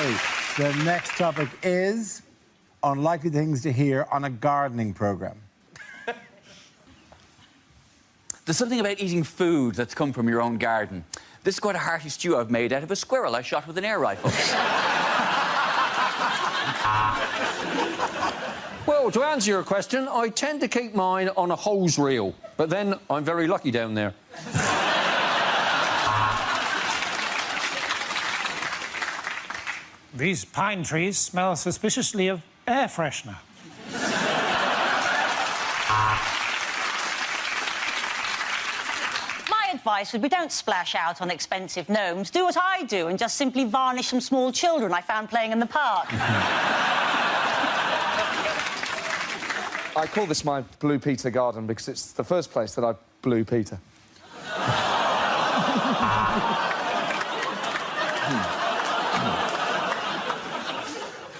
OK, the next topic is unlikely things to hear on a gardening programme. There's something about eating food that's come from your own garden. This is quite a hearty stew I've made out of a squirrel I shot with an air rifle. Well, to answer your question, I tend to keep mine on a hose reel, but then I'm very lucky down there. These pine trees smell suspiciously of air freshener. My advice would be don't splash out on expensive gnomes. Do what I do and just simply varnish some small children I found playing in the park. I call this my Blue Peter garden because it's the first place that I blew Peter.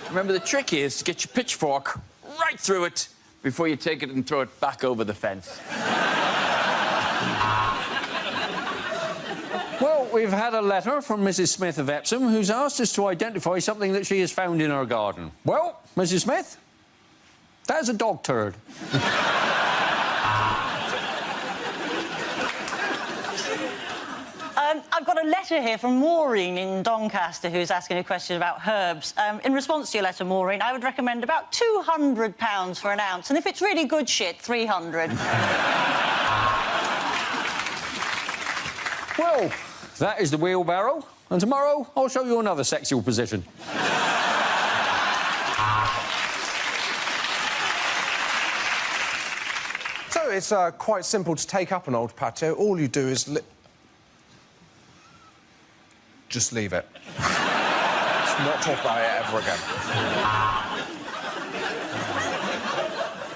Remember, the trick is to get your pitchfork right through it before you take it and throw it back over the fence. Well, we've had a letter from Mrs. Smith of Epsom who's asked us to identify something that she has found in her garden. Well, Mrs. Smith, that is a dog turd. I've got a letter here from Maureen in Doncaster who's asking a question about herbs. In response to your letter, Maureen, I would recommend about £200 for an ounce, and if it's really good shit, 300. Well, that is the wheelbarrow, and tomorrow I'll show you another sexual position. So it's quite simple to take up an old patio. All you do is just leave it. Let's not talk about it ever again.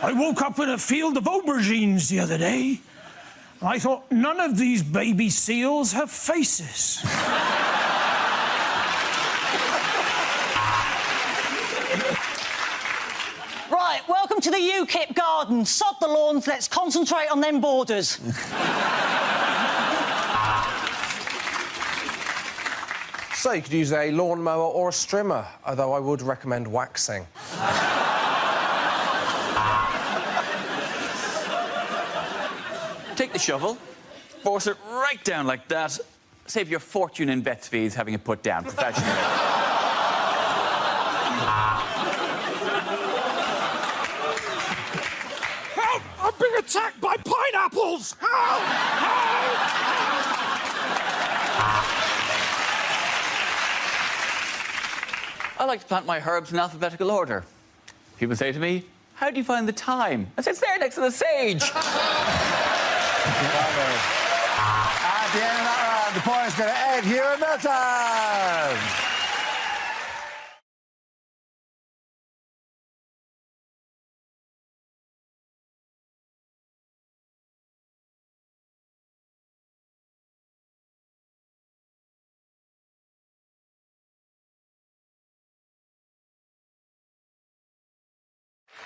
I woke up in a field of aubergines the other day. I thought, none of these baby seals have faces. Right, welcome to the UKIP garden. Sod the lawns, let's concentrate on them borders. So you could use a lawnmower or a strimmer, although I would recommend waxing. Take the shovel, force it right down like that. Save your fortune in vet's fees having it put down professionally. Help! I'm being attacked by pineapples! Help! Help! I like to plant my herbs in alphabetical order. People say to me, how do you find the thyme? I say, it's there next to the sage. At the end of that round, the point's going to end here in Melton.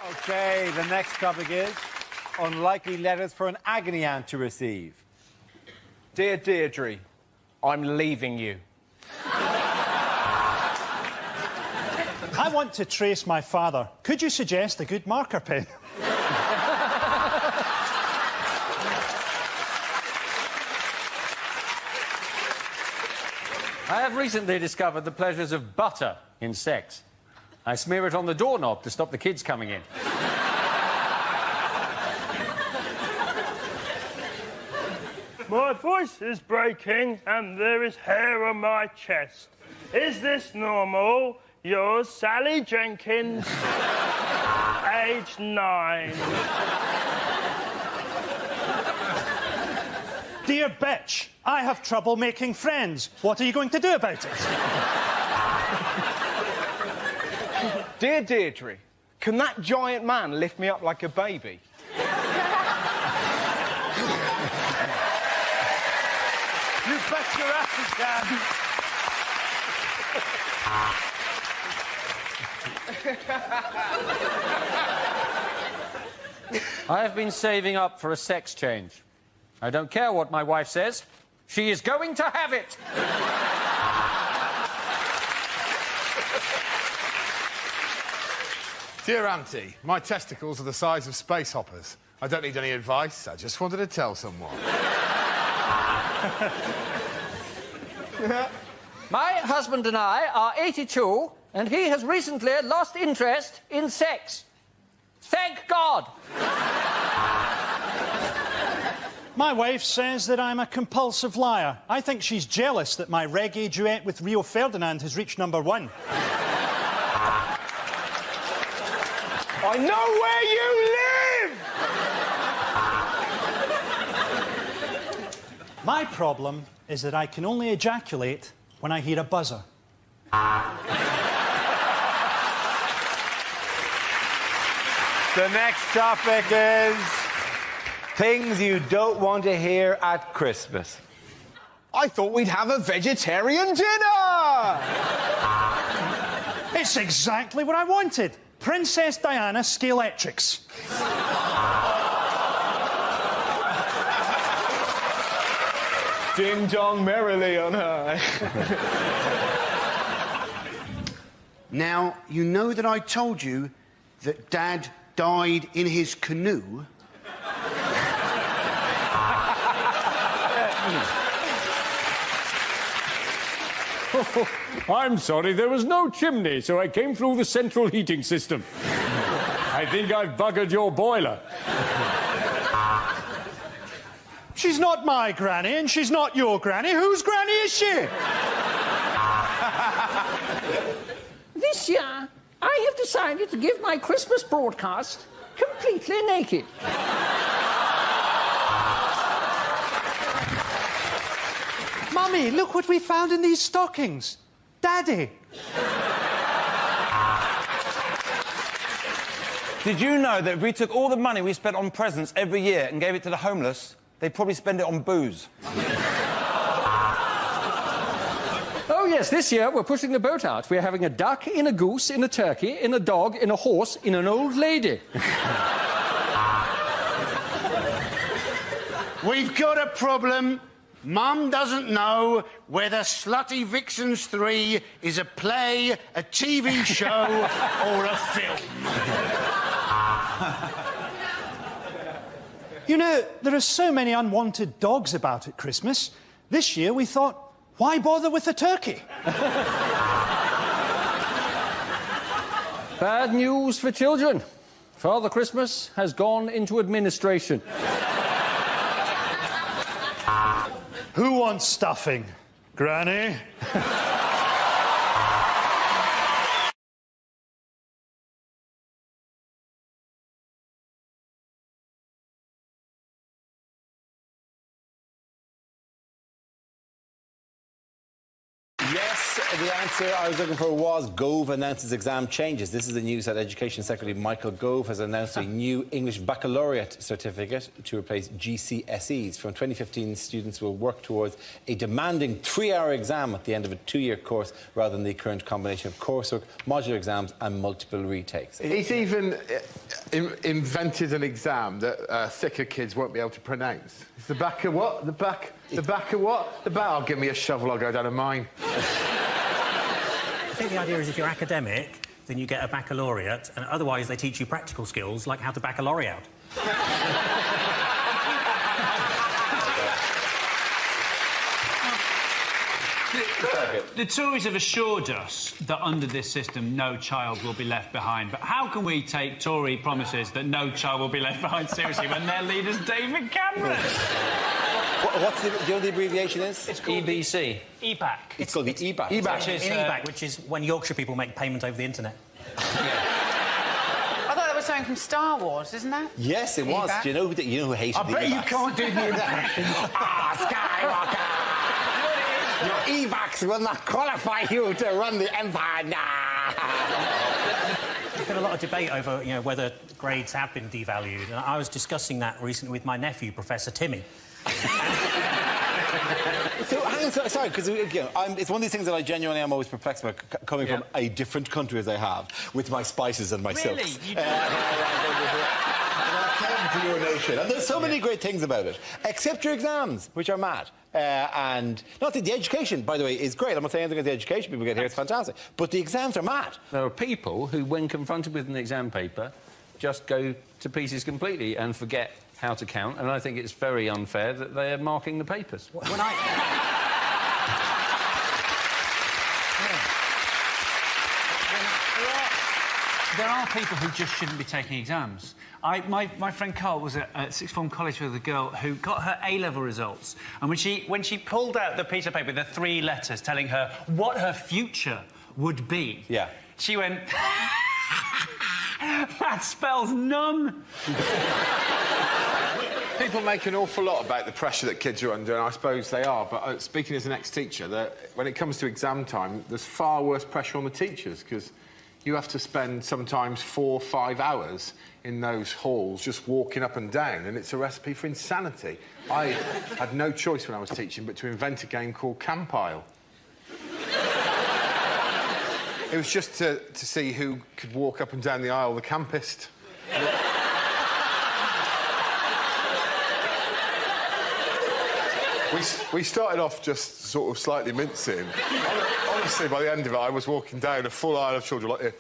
OK, the next topic is unlikely letters for an agony aunt to receive. Dear Deirdre, I'm leaving you. I want to trace my father. Could you suggest a good marker pen? I have recently discovered the pleasures of butter in sex. I smear it on the doorknob to stop the kids coming in. My voice is breaking and there is hair on my chest. Is this normal? Yours, Sally Jenkins, age 9. Dear bitch, I have trouble making friends. What are you going to do about it? Dear Deirdre, can that giant man lift me up like a baby? You bet your ass he can. I have been saving up for a sex change. I don't care what my wife says. She is going to have it. Dear Auntie, my testicles are the size of space hoppers. I don't need any advice, I just wanted to tell someone. My husband and I are 82, and he has recently lost interest in sex. Thank God! My wife says that I'm a compulsive liar. I think she's jealous that my reggae duet with Rio Ferdinand has reached #1. I know where you live! My problem is that I can only ejaculate when I hear a buzzer. The next topic is things you don't want to hear at Christmas. I thought we'd have a vegetarian dinner! It's exactly what I wanted. Princess Diana Scalextrics. Ding dong merrily on high. Now, you know that I told you that Dad died in his canoe? I'm sorry, there was no chimney, so I came through the central heating system. I think I've buggered your boiler. She's not my granny, and she's not your granny. Whose granny is she? This year, I have decided to give my Christmas broadcast completely naked. Mummy, look what we found in these stockings. Daddy. Did you know that if we took all the money we spent on presents every year and gave it to the homeless, they'd probably spend it on booze? Oh, yes, this year we're pushing the boat out. We're having a duck, in a goose, in a turkey, in a dog, in a horse, in an old lady. We've got a problem. Mum doesn't know whether Slutty Vixens 3 is a play, a TV show, or a film. You know, there are so many unwanted dogs about at Christmas. This year we thought, why bother with a turkey? Bad news for children. Father Christmas has gone into administration. Who wants stuffing? Granny? Yes, the answer I was looking for was Gove announces exam changes. This is the news that Education Secretary Michael Gove has announced a new English baccalaureate certificate to replace GCSEs. From 2015, students will work towards a demanding 3-hour exam at the end of a 2-year course rather than the current combination of coursework, modular exams and multiple retakes. He's even invented an exam that sicker kids won't be able to pronounce. It's the back of what? The back of what? The back. Oh, give me a shovel, I'll go down a mine. I think the idea is if you're academic, then you get a baccalaureate, and otherwise they teach you practical skills like how to baccalaureate. The Tories have assured us that under this system no child will be left behind, but how can we take Tory promises that no child will be left behind seriously when their leader's David Cameron? What's do you know the abbreviation is? It's called EBC. EBAC. It's called the EBAC. EBAC, which is when Yorkshire people make payment over the internet. I thought that was something from Star Wars, isn't that? Yes, it was. Do you know who hated the EBACs? I bet you can't do the impression. Skywalker! Your EBACs will not qualify you to run the Empire. There's been a lot of debate over, whether grades have been devalued, and I was discussing that recently with my nephew, Professor Timmy. So, hang on, sorry, because it's one of these things that I genuinely am always perplexed about, coming from a different country as I have, with my spices and my silks. Really? to your nation. And there's so many great things about it, except your exams, which are mad. And not that the education, by the way, is great. I'm not saying anything about the education people get here, it's fantastic. But the exams are mad. There are people who, when confronted with an exam paper, just go to pieces completely and forget how to count, and I think it's very unfair that they are marking the papers. When I... There are people who just shouldn't be taking exams. My friend Carl was at sixth form college with a girl who got her A-level results, and when she pulled out the piece of paper, the 3 letters telling her what her future would be, she went, that spells none. People make an awful lot about the pressure that kids are under, and I suppose they are, but speaking as an ex-teacher, when it comes to exam time, there's far worse pressure on the teachers, because you have to spend sometimes 4 or 5 hours in those halls just walking up and down, and it's a recipe for insanity. I had no choice when I was teaching but to invent a game called Compile. It was just to see who could walk up and down the aisle the campest. We started off just sort of slightly mincing. Honestly, by the end of it, I was walking down a full aisle of children like this.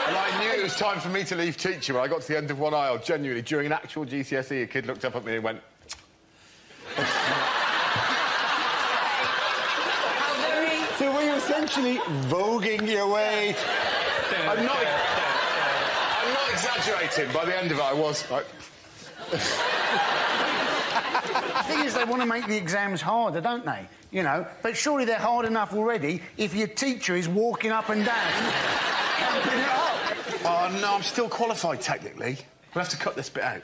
And I knew it was time for me to leave teaching when I got to the end of one aisle, genuinely. During an actual GCSE, a kid looked up at me and went... So were you essentially voguing your way? I'm not exaggerating. By the end of it, I was like... The thing is, they want to make the exams harder, don't they? You know, but surely they're hard enough already if your teacher is walking up and down, helping it up. Oh, no, I'm still qualified, technically. We'll have to cut this bit out.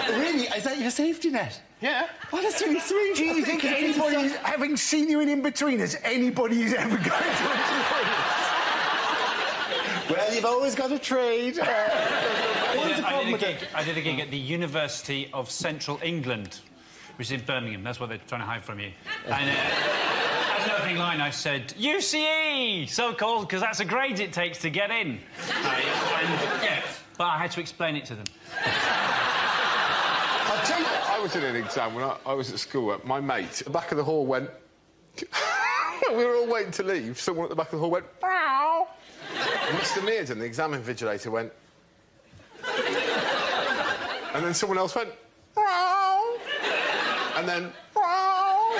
Really? Is that your safety net? Yeah. Oh, that's really sweet. Do you think anybody, having seen you in In-Betweeners, anybody is ever going to employ you? Well, you've always got a trade. What is the problem with it? I did a gig at the University of Central England, which is in Birmingham. That's what they're trying to hide from you. And as an opening line, I said, UCE, so called because that's a grade it takes to get in. But I had to explain it to them. I'll tell you, I was in an exam when I was at school. My mate, at the back of the hall went... we were all waiting to leave. Someone at the back of the hall went... Meow. Mr. Mearden, the exam invigilator, went... and then someone else went... Meow. And then... Meow.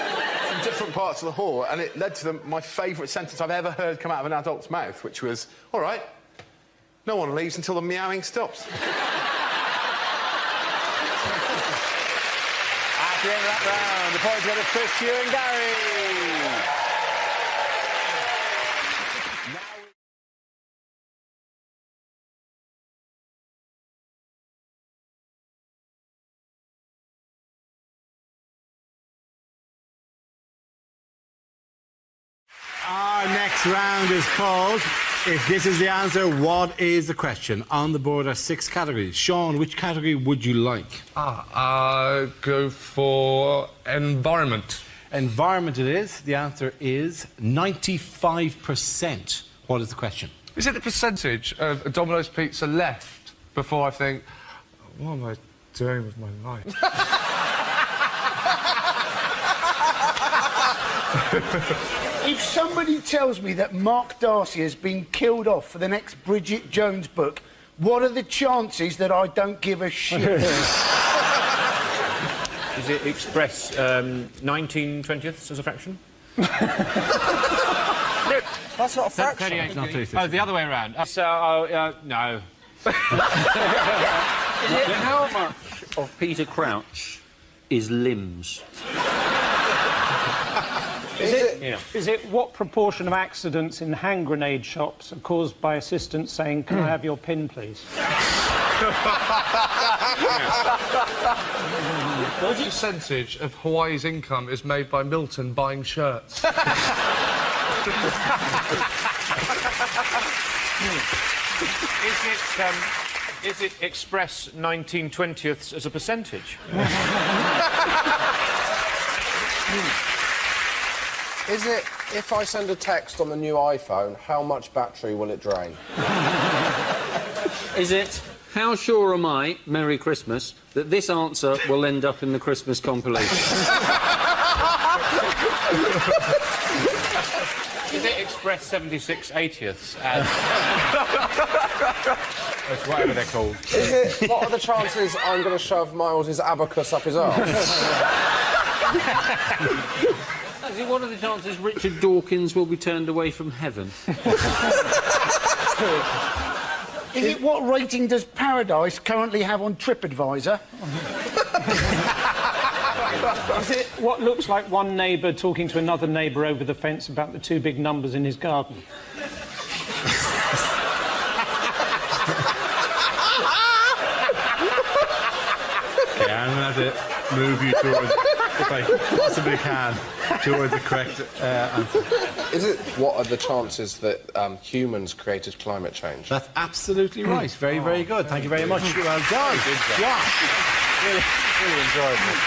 From different parts of the hall, and it led to my favourite sentence I've ever heard come out of an adult's mouth, which was, all right, no one leaves until the meowing stops. At the end of that round, the points go to Chris, Hugh and Gary. Our next round is called If This Is the Answer, What Is the Question? On the board are 6 categories. Sean, which category would you like? Go for environment. Environment it is. The answer is 95%. What is the question? Is it the percentage of a Domino's pizza left before I think, what am I doing with my life? If somebody tells me that Mark Darcy has been killed off for the next Bridget Jones book, what are the chances that I don't give a shit? Does it express 19/20ths as a fraction? That's not a fraction. 38 not 2. Oh, the other way around. No. How much of Peter Crouch is limbs? Is it what proportion of accidents in hand grenade shops are caused by assistants saying, can I have your pin, please? What percentage of Hawaii's income is made by Milton buying shirts? Is it express 19/20ths as a percentage? Is it, if I send a text on the new iPhone, how much battery will it drain? Is it, how sure am I, Merry Christmas, that this answer will end up in the Christmas compilation? Is it Express 76 80ths as... That's whatever they're called. Is it, what are the chances I'm going to shove Miles' abacus up his arse? Is it one of the chances Richard Dawkins will be turned away from heaven? Is it what rating does Paradise currently have on TripAdvisor? Is it what looks like one neighbour talking to another neighbour over the fence about the two big numbers in his garden? Yeah, I'm going to have to move you towards, if I possibly can, towards the correct answer. Is it what are the chances that humans created climate change? That's absolutely right. Very, very good. Thank you very much. Well done. Josh. Really enjoyed it.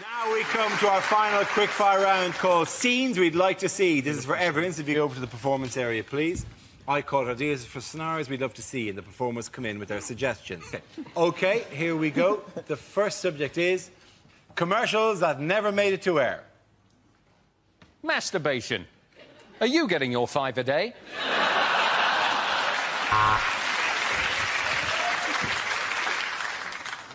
Now we come to our final quickfire round called Scenes We'd Like to See. This is for everyone, so if you go over to the performance area, please. I call it ideas for scenarios we'd love to see, and the performers come in with their suggestions. OK, here we go. The first subject is commercials that never made it to air. Masturbation. Are you getting your 5 a day?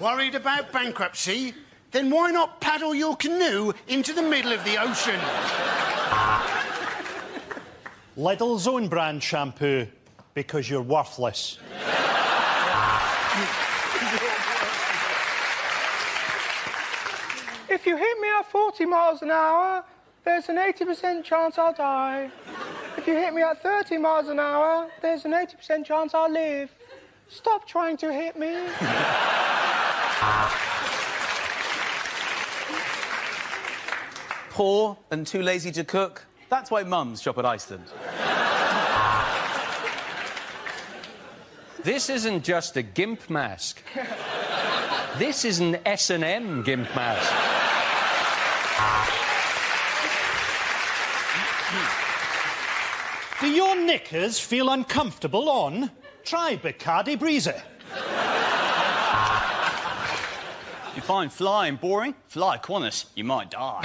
Worried about bankruptcy? Then why not paddle your canoe into the middle of the ocean? Lidl's own brand shampoo, because you're worthless. If you hit me at 40 miles an hour, there's an 80% chance I'll die. If you hit me at 30 miles an hour, there's an 80% chance I'll live. Stop trying to hit me. Poor and too lazy to cook. That's why mums shop at Iceland. This isn't just a gimp mask. This is an S&M gimp mask. Do your knickers feel uncomfortable on? Try Bacardi Breezy. You find flying boring? Fly Qantas, you might die.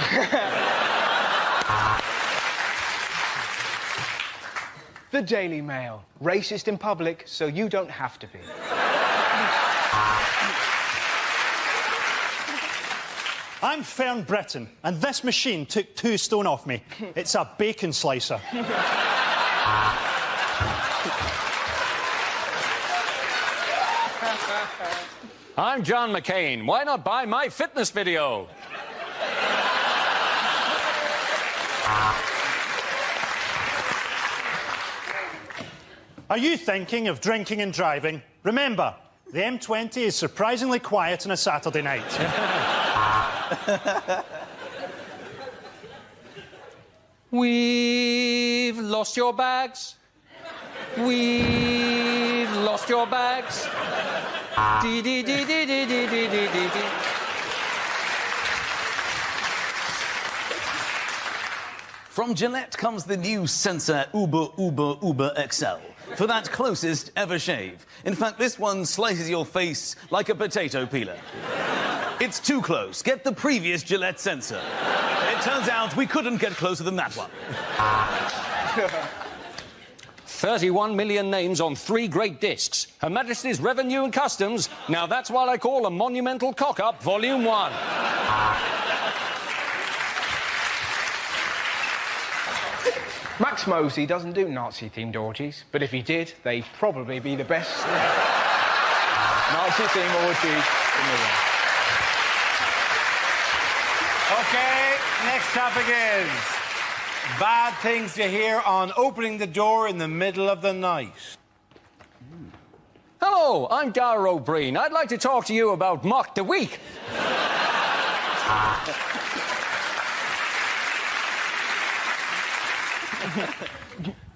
The Daily Mail. Racist in public, so you don't have to be. I'm Fern Britton, and this machine took 2 stone off me. It's a bacon slicer. I'm John McCain. Why not buy my fitness video? Are you thinking of drinking and driving? Remember, the M20 is surprisingly quiet on a Saturday night. We've lost your bags. We've lost your bags. Dee dee dee dee dee dee dee dee dee. From Gillette comes the new Sensor Uber XL. For that closest ever shave. In fact, this one slices your face like a potato peeler. It's too close. Get the previous Gillette Sensor. It turns out we couldn't get closer than that one. 31 million names on 3 great discs. Her Majesty's Revenue and Customs. Now that's what I call a monumental cock-up, Volume 1. Max Mosley doesn't do Nazi-themed orgies, but if he did, they'd probably be the best Nazi-themed orgies in the world. OK, next topic is bad things you hear on opening the door in the middle of the night. Hello, I'm Dara O'Brien. I'd like to talk to you about Mock the Week.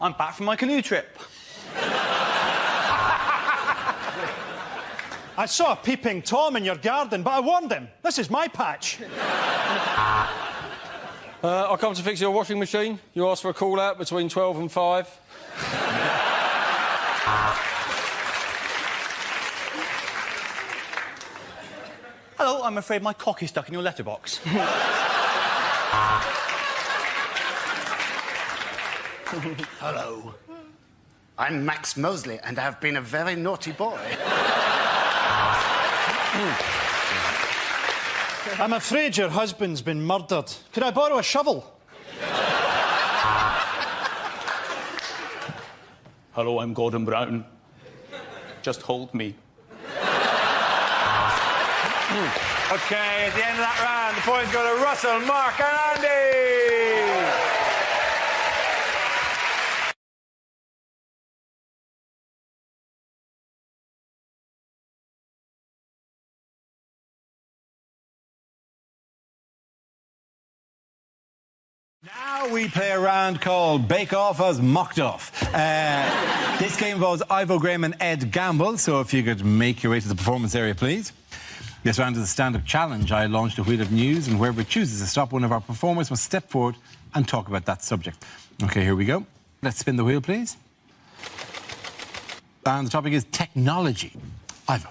I'm back from my canoe trip. I saw a peeping Tom in your garden, but I warned him. This is my patch. I'll come to fix your washing machine. You asked for a call-out between 12 and 5. Hello, I'm afraid my cock is stuck in your letterbox. Hello. I'm Max Mosley, and I've been a very naughty boy. I'm afraid your husband's been murdered. Could I borrow a shovel? Hello, I'm Gordon Brown. Just hold me. OK, at the end of that round, the points go to Russell, Mark and Andy! Now we play a round called Bake Off as Mocked Off. This game involves Ivo Graham and Ed Gamble, so if you could make your way to the performance area, please. This round is a stand-up challenge. I launched a wheel of news, and whoever chooses to stop one of our performers must step forward and talk about that subject. OK, here we go. Let's spin the wheel, please. And the topic is technology. Ivo.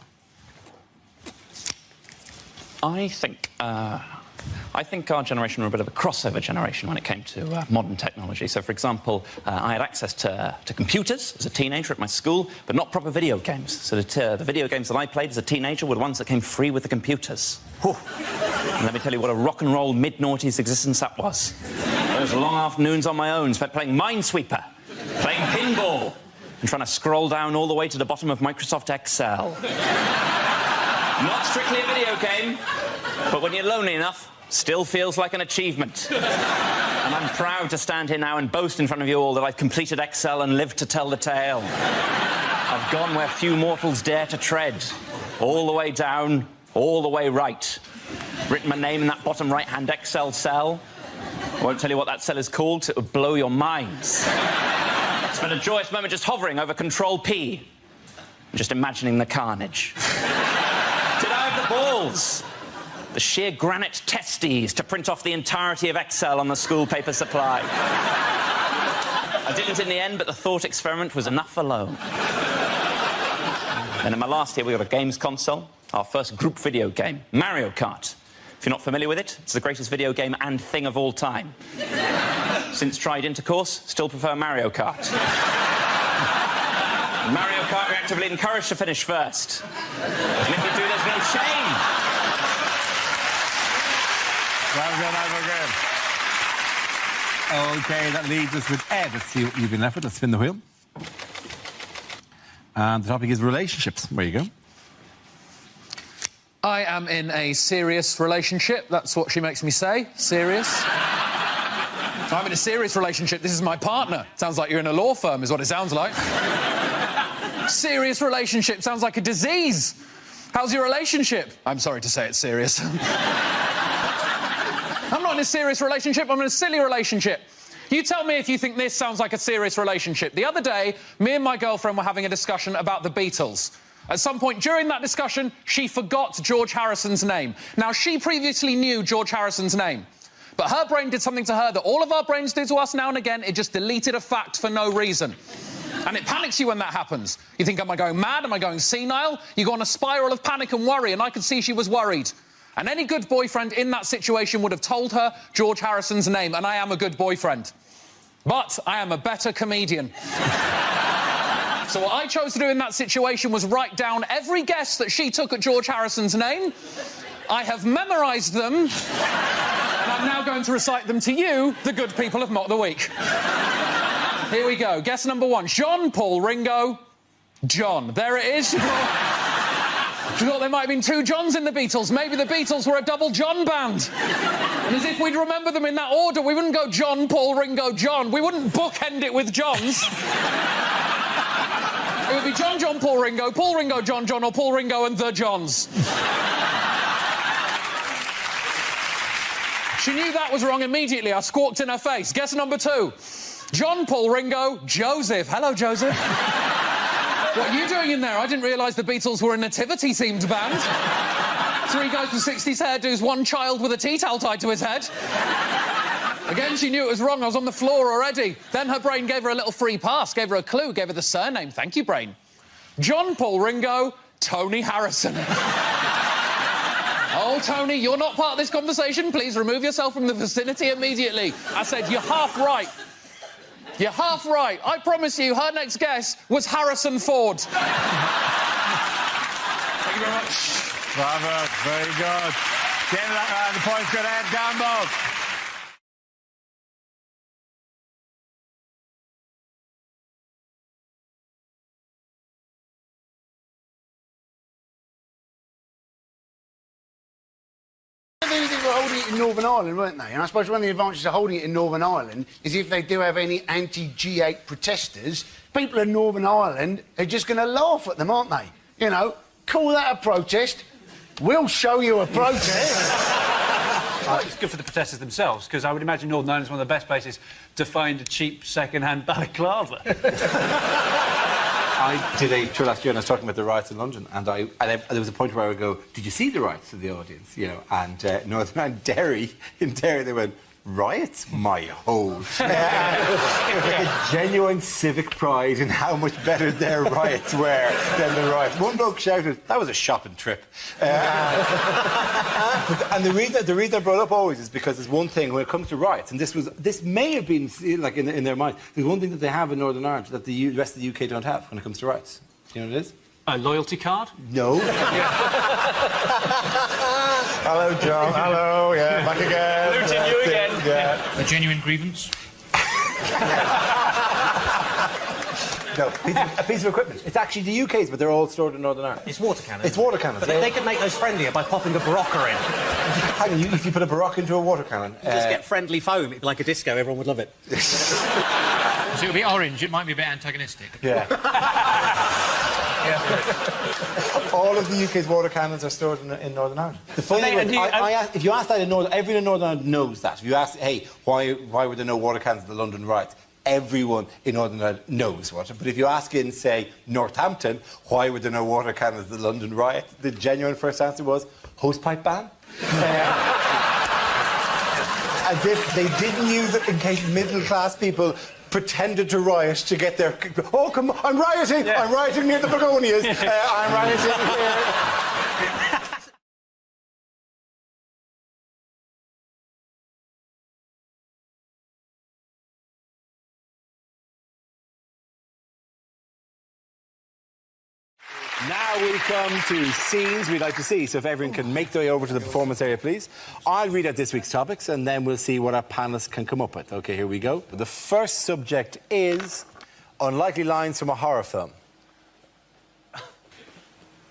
I think our generation were a bit of a crossover generation when it came to modern technology. So, for example, I had access to computers as a teenager at my school, but not proper video games. So the video games that I played as a teenager were the ones that came free with the computers. Whew. And let me tell you what a rock and roll mid-noughties existence that was. Those long afternoons on my own spent playing Minesweeper, playing pinball, and trying to scroll down all the way to the bottom of Microsoft Excel. Not strictly a video game, but when you're lonely enough, still feels like an achievement. And I'm proud to stand here now and boast in front of you all that I've completed Excel and lived to tell the tale. I've gone where few mortals dare to tread, all the way down, all the way right. Written my name in that bottom right-hand Excel cell. I won't tell you what that cell is called, because it would blow your minds. Spent a joyous moment just hovering over Control-P, and just imagining the carnage. Did I have the balls? The sheer granite testes to print off the entirety of Excel on the school paper supply. I didn't in the end, but the thought experiment was enough alone. Then in my last year, we got a games console, our first group video game, Mario Kart. If you're not familiar with it, it's the greatest video game and thing of all time. Since tried intercourse, still prefer Mario Kart. Mario Kart, we're actively encouraged to finish first. And if you do, there's no shame. Well done, Ivo Graham. OK, that leaves us with Ed. Let's see what you've been left with. Let's spin the wheel. And the topic is relationships. There you go. I am in a serious relationship. That's what she makes me say. Serious. I'm in a serious relationship. This is my partner. Sounds like you're in a law firm, is what it sounds like. Serious relationship. Sounds like a disease. How's your relationship? I'm sorry to say it's serious. I'm not in a serious relationship, I'm in a silly relationship. You tell me if you think this sounds like a serious relationship. The other day, me and my girlfriend were having a discussion about the Beatles. At some point during that discussion, she forgot George Harrison's name. Now, she previously knew George Harrison's name, but her brain did something to her that all of our brains do to us now and again. It just deleted a fact for no reason. And it panics you when that happens. You think, am I going mad? Am I going senile? You go on a spiral of panic and worry, and I could see she was worried. And any good boyfriend in that situation would have told her George Harrison's name, and I am a good boyfriend. But I am a better comedian. So what I chose to do in that situation was write down every guess that she took at George Harrison's name. I have memorised them, and I'm now going to recite them to you, the good people of Mock the Week. Here we go. Guess number one. John, Paul, Ringo, John. There it is. She thought there might have been two Johns in the Beatles. Maybe the Beatles were a double John band. And as if we'd remember them in that order, we wouldn't go John, Paul, Ringo, John. We wouldn't bookend it with Johns. It would be John, John, Paul, Ringo, John, John, or Paul, Ringo and the Johns. She knew that was wrong immediately. I squawked in her face. Guess number two. John, Paul, Ringo, Joseph. Hello, Joseph. What are you doing in there? I didn't realise the Beatles were a nativity-themed band. 3 guys with 60s hairdos, 1 child with a tea towel tied to his head. Again, she knew it was wrong. I was on the floor already. Then her brain gave her a little free pass, gave her a clue, gave her the surname. Thank you, brain. John, Paul, Ringo, Tony Harrison. Oh, Tony, you're not part of this conversation. Please remove yourself from the vicinity immediately. I said, you're half right. You're half right. I promise you, her next guess was Harrison Ford. Thank you very much. Bravo, very good. Get that round, the points go ahead, down Bob. They were holding it in Northern Ireland, weren't they? And I suppose one of the advantages of holding it in Northern Ireland is if they do have any anti-G8 protesters, people in Northern Ireland are just going to laugh at them, aren't they? You know, call that a protest. We'll show you a protest. It's good for the protesters themselves, because I would imagine Northern Ireland is one of the best places to find a cheap second-hand balaclava. I did a tour last year and I was talking about the riots in London, and there was a point where I would go, did you see the riots to the audience? You know, and Northern Ireland, in Derry, they went, riots? My hole. It was like a genuine civic pride in how much better their riots were than the riots. One bloke shouted, that was a shopping trip. And the reason I brought up always is because there's one thing when it comes to riots, and this may have been like in their mind, there's one thing that they have in Northern Ireland that the rest of the UK don't have when it comes to riots. Do you know what it is? A loyalty card? No. Hello, John. Hello, yeah, back again. Looting you again. Yeah. A genuine grievance? No, a piece of equipment. It's actually the UK's, but they're all stored in Northern Ireland. It's water cannons. It's water cannons. They could make those friendlier by popping a Barocca in. Hang on, if you put a Barocca into a water cannon... You just get friendly foam. It'd be like a disco. Everyone would love it. So it'll be orange. It might be a bit antagonistic. Yeah. All of the UK's water cannons are stored in Northern Ireland. The funny thing is, if you ask that in Northern... Everyone in Northern Ireland knows that. If you ask, hey, why were there no water cannons at the London riots? Everyone in Northern Ireland knows what. But if you ask in, say, Northampton, why were there no water cannons at the London riots? The genuine first answer was hosepipe ban. As if they didn't use it in case middle-class people pretended to riot to get their... Oh, come on, I'm rioting! Yeah. I'm rioting near the begonias. I'm rioting here. Now we come to scenes we'd like to see. So if everyone can make their way over to the performance area, please. I'll read out this week's topics, and then we'll see what our panellists can come up with. OK, here we go. The first subject is unlikely lines from a horror film.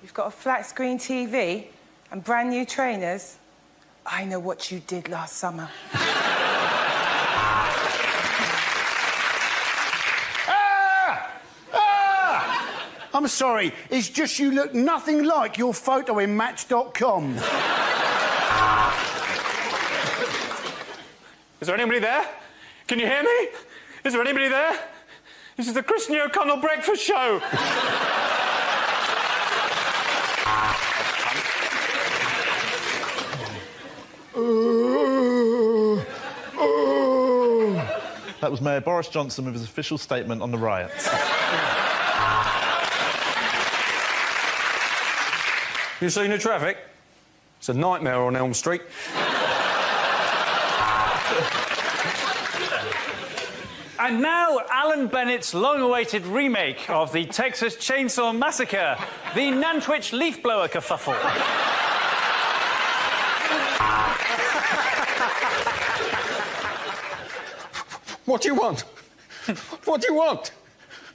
You've got a flat-screen TV and brand-new trainers. I know what you did last summer. I'm sorry, it's just you look nothing like your photo in Match.com. Is there anybody there? Can you hear me? Is there anybody there? This is the Christine O'Connell Breakfast Show. That was Mayor Boris Johnson with his official statement on the riots. You seen the traffic? It's a nightmare on Elm Street. And now, Alan Bennett's long-awaited remake of the Texas Chainsaw Massacre, the Nantwich Leaf Blower kerfuffle. What do you want? What do you want?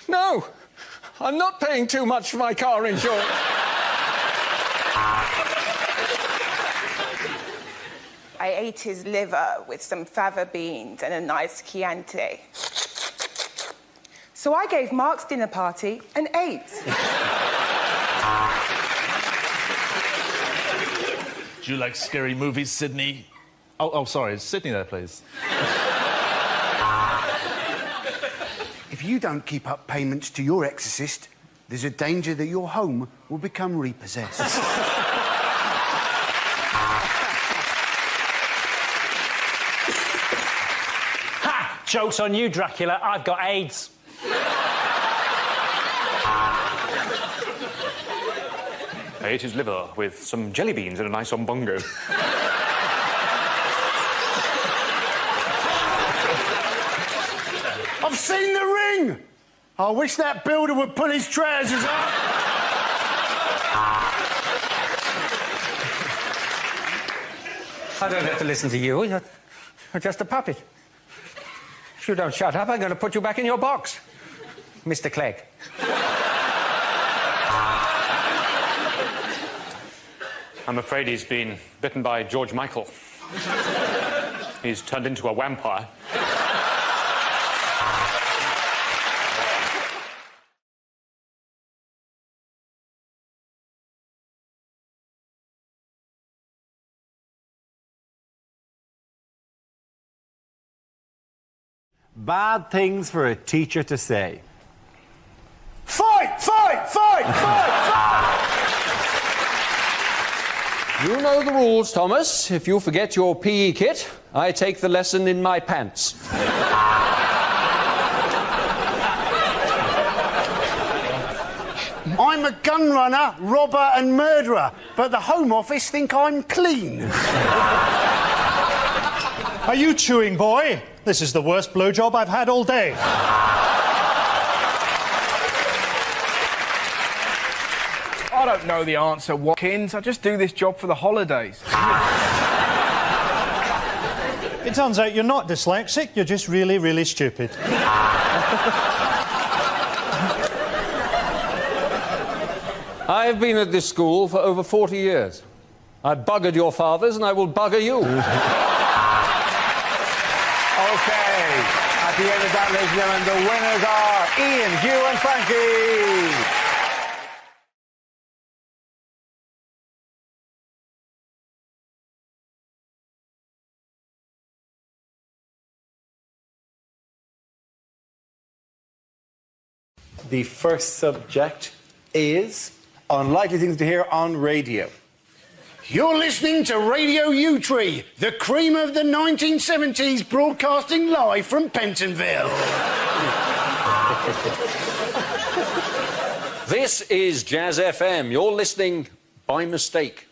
No, I'm not paying too much for my car insurance. I ate his liver with some fava beans and a nice Chianti. So I gave Mark's dinner party an 8. Do you like scary movies, Sydney? Oh, sorry, is Sydney there, please? If you don't keep up payments to your exorcist, there's a danger that your home will become repossessed. Ha! Joke's on you, Dracula. I've got AIDS. I ate his liver with some jelly beans and a nice ombongo. I've seen the ring! I wish that builder would pull his trousers up. I don't have to listen to you. You're just a puppet. If you don't shut up, I'm going to put you back in your box, Mr. Clegg. I'm afraid he's been bitten by George Michael. He's turned into a vampire. Bad things for a teacher to say. Fight! Fight! Fight! Fight! Fight! You know the rules, Thomas. If you forget your PE kit, I take the lesson in my pants. I'm a gun runner, robber and murderer, but the Home Office think I'm clean. Are you chewing, boy? This is the worst blowjob I've had all day. I don't know the answer, Watkins. I just do this job for the holidays. It turns out you're not dyslexic, you're just really, really stupid. I have been at this school for over 40 years. I buggered your fathers and I will bugger you. Okay, at the end of that, ladies and gentlemen, the winners are Ian, Hugh and Frankie. The first subject is unlikely things to hear on radio. You're listening to Radio U-Tree, the cream of the 1970s, broadcasting live from Pentonville. This is Jazz FM. You're listening by mistake.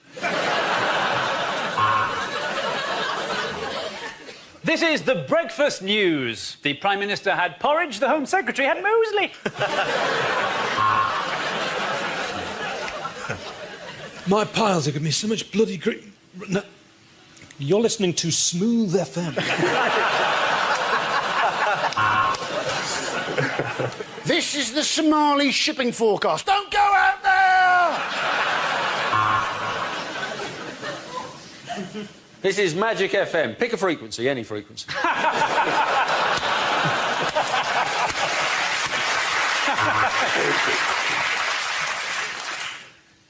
This is the breakfast news. The Prime Minister had porridge, the Home Secretary had muesli. My piles are giving me so much bloody grief. No. You're listening to Smooth FM. This is the Somali shipping forecast. Don't go out there! This is Magic FM. Pick a frequency, any frequency.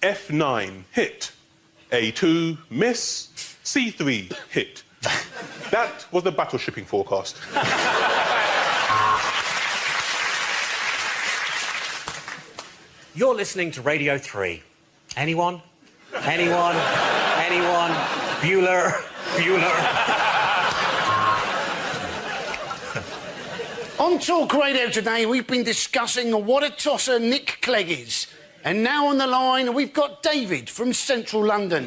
F9 hit. A2 miss. C3 hit. That was the battle shipping forecast. You're listening to Radio 3. Anyone? Anyone? Anyone? Bueller? Bueller? On Talk Radio today, we've been discussing what a tosser Nick Clegg is. And now on the line, we've got David from Central London.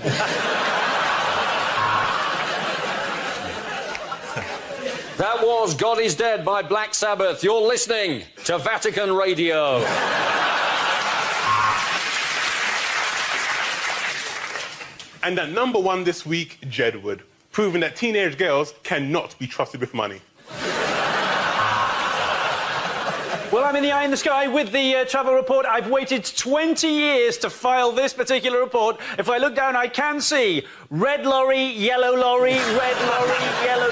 That was God is Dead by Black Sabbath. You're listening to Vatican Radio. And at number one this week, Jedward, proving that teenage girls cannot be trusted with money. Well, I'm in the eye in the sky with the travel report. I've waited 20 years to file this particular report. If I look down, I can see red lorry, yellow lorry, red lorry, yellow...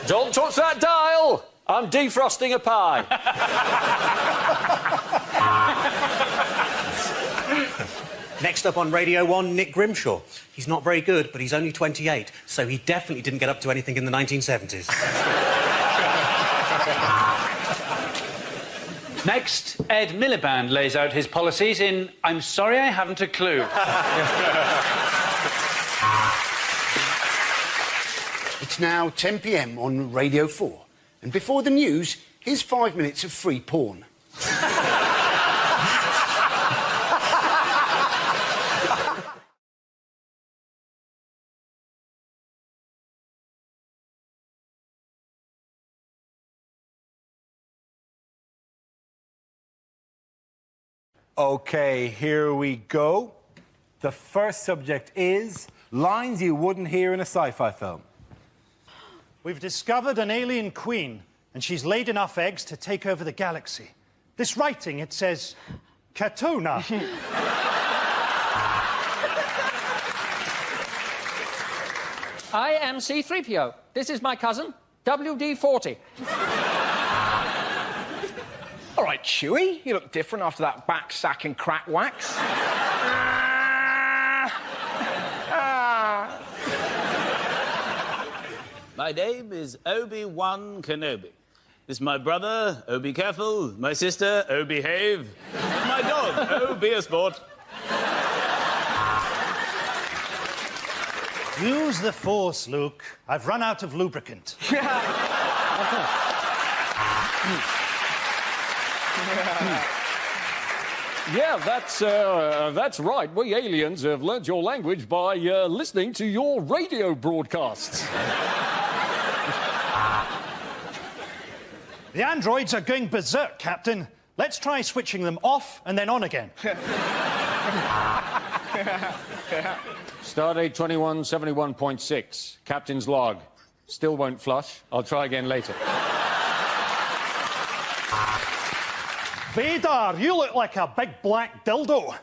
Don't touch that dial! I'm defrosting a pie. Next up on Radio 1, Nick Grimshaw. He's not very good, but he's only 28, so he definitely didn't get up to anything in the 1970s. Next, Ed Miliband lays out his policies in I'm sorry I haven't a clue. It's now 10 p.m. on Radio 4. And before the news, here's 5 minutes of free porn. OK, here we go. The first subject is lines you wouldn't hear in a sci-fi film. We've discovered an alien queen, and she's laid enough eggs to take over the galaxy. This writing, it says, Katuna. I am C-3PO. This is my cousin, WD-40. All right, Chewie, you look different after that back sack and crack wax. My name is Obi-Wan Kenobi. This is my brother, Oh, be careful. My sister, Oh, behave. My dog, Oh, be a sport. Use the Force, Luke. I've run out of lubricant. Yeah, that's right. We aliens have learnt your language by listening to your radio broadcasts. The androids are going berserk, Captain. Let's try switching them off and then on again. Stardate 2171.6. Captain's log. Still won't flush. I'll try again later. Vader, you look like a big black dildo.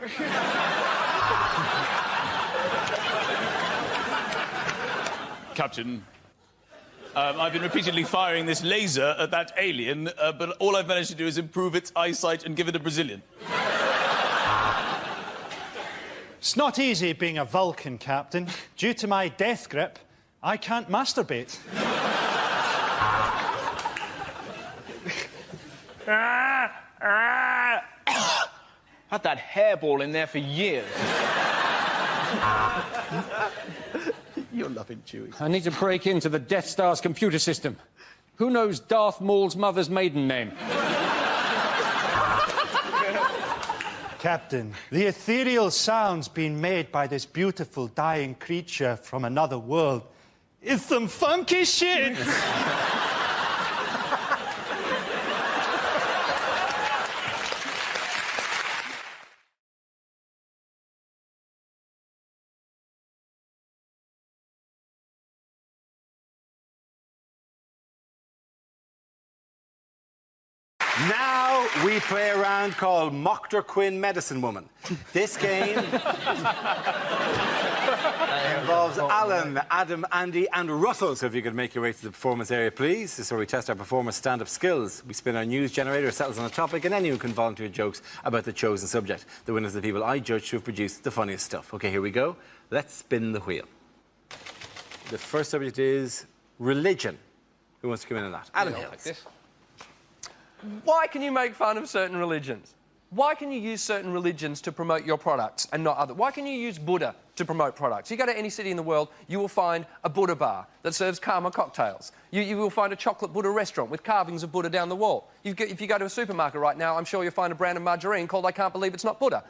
Captain, I've been repeatedly firing this laser at that alien, but all I've managed to do is improve its eyesight and give it a Brazilian. It's not easy being a Vulcan, Captain. Due to my death grip, I can't masturbate. Had that hairball in there for years. You're loving Chewie. I need to break into the Death Star's computer system. Who knows Darth Maul's mother's maiden name? Captain, the ethereal sounds being made by this beautiful dying creature from another world is some funky shit. Now we play a round called Mockter Quinn Medicine Woman. This game involves Alan, Adam, Andy and Russell. So if you could make your way to the performance area, please. This is where we test our performers' stand-up skills. We spin our news generator, it settles on a topic, and anyone can volunteer jokes about the chosen subject. The winners are the people I judge who have produced the funniest stuff. OK, here we go. Let's spin the wheel. The first subject is religion. Who wants to come in on that? Adam Hills. Like this. Why can you make fun of certain religions? Why can you use certain religions to promote your products and not other? Why can you use Buddha to promote products? You go to any city in the world, you will find a Buddha bar that serves Karma cocktails. You will find a chocolate Buddha restaurant with carvings of Buddha down the wall. If you go to a supermarket right now, I'm sure you'll find a brand of margarine called I Can't Believe It's Not Buddha.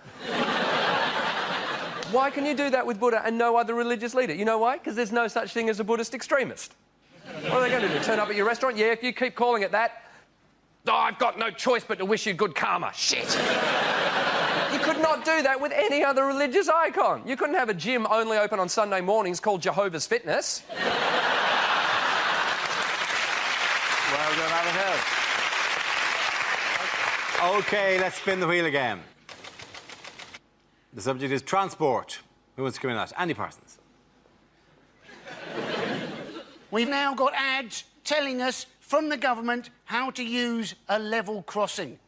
Why can you do that with Buddha and no other religious leader? You know why? Because there's no such thing as a Buddhist extremist. What are they going to do? Turn up at your restaurant? Yeah, if you keep calling it that, oh, I've got no choice but to wish you good karma. Shit. You could not do that with any other religious icon. You couldn't have a gym only open on Sunday mornings called Jehovah's Fitness. Well done, Alan Hill. OK, let's spin the wheel again. The subject is transport. Who wants to come in on that? Andy Parsons. We've now got ads telling us from the government how to use a level crossing.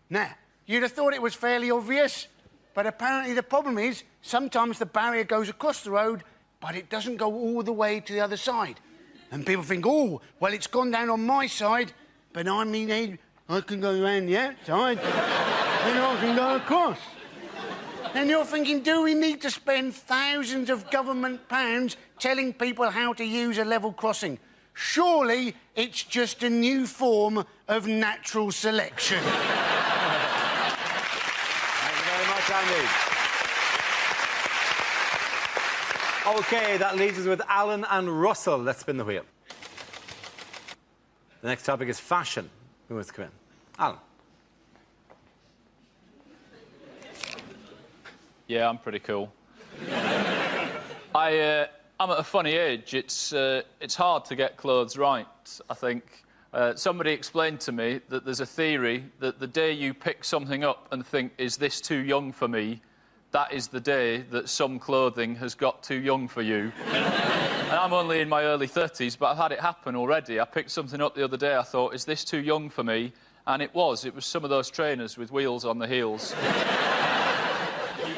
Now, you'd have thought it was fairly obvious, But apparently the problem is sometimes the barrier goes across the road, but it doesn't go all the way to the other side. And people think, oh, well, it's gone down on my side, but I mean, I can go around the outside, and I can go across. And you're thinking, do we need to spend thousands of government pounds telling people how to use a level crossing? Surely it's just a new form of natural selection. Thank you very much, Andy. OK, that leaves us with Alan and Russell. Let's spin the wheel. The next topic is fashion. Who wants to come in? Alan. Yeah, I'm pretty cool. I'm at a funny age. It's hard to get clothes right, I think. Somebody explained to me that there's a theory that the day you pick something up and think, is this too young for me, that is the day that some clothing has got too young for you. And I'm only in my early 30s, but I've had it happen already. I picked something up the other day, I thought, is this too young for me? And it was. It was some of those trainers with wheels on the heels.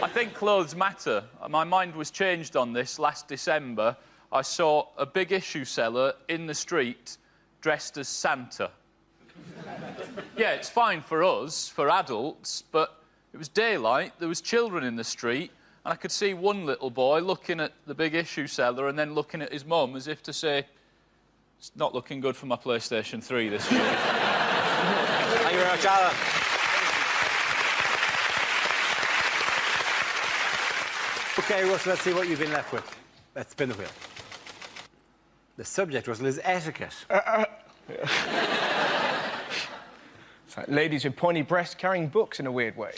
I think clothes matter. My mind was changed on this last December. I saw a big issue seller in the street dressed as Santa. Yeah, it's fine for us, for adults, but it was daylight, there was children in the street, and I could see one little boy looking at the big issue seller and then looking at his mum as if to say, it's not looking good for my PlayStation 3 this year. Thank you very much, Alan. OK, Russell, let's see what you've been left with. Let's spin the wheel. The subject, Russell, is etiquette. It's like ladies with pointy breasts carrying books in a weird way.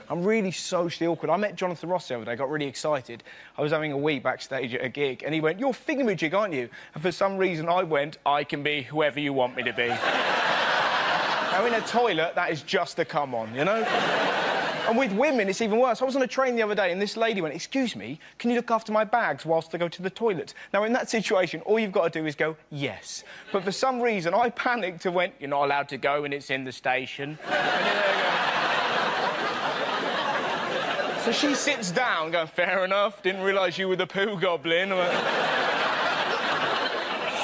I'm really socially awkward. I met Jonathan Ross the other day, I got really excited. I was having a wee backstage at a gig, and he went, "You're thingamajig, aren't you?" And for some reason I went, "I can be whoever you want me to be." Now, in a toilet, that is just a come on, you know? And with women, it's even worse. I was on a train the other day, and this lady went, "Excuse me, can you look after my bags whilst I go to the toilet?" Now, in that situation, all you've got to do is go, "Yes." But for some reason, I panicked and went, "You're not allowed to go, and it's in the station." And you know, so she sits down, going, "Fair enough, didn't realise you were the poo goblin."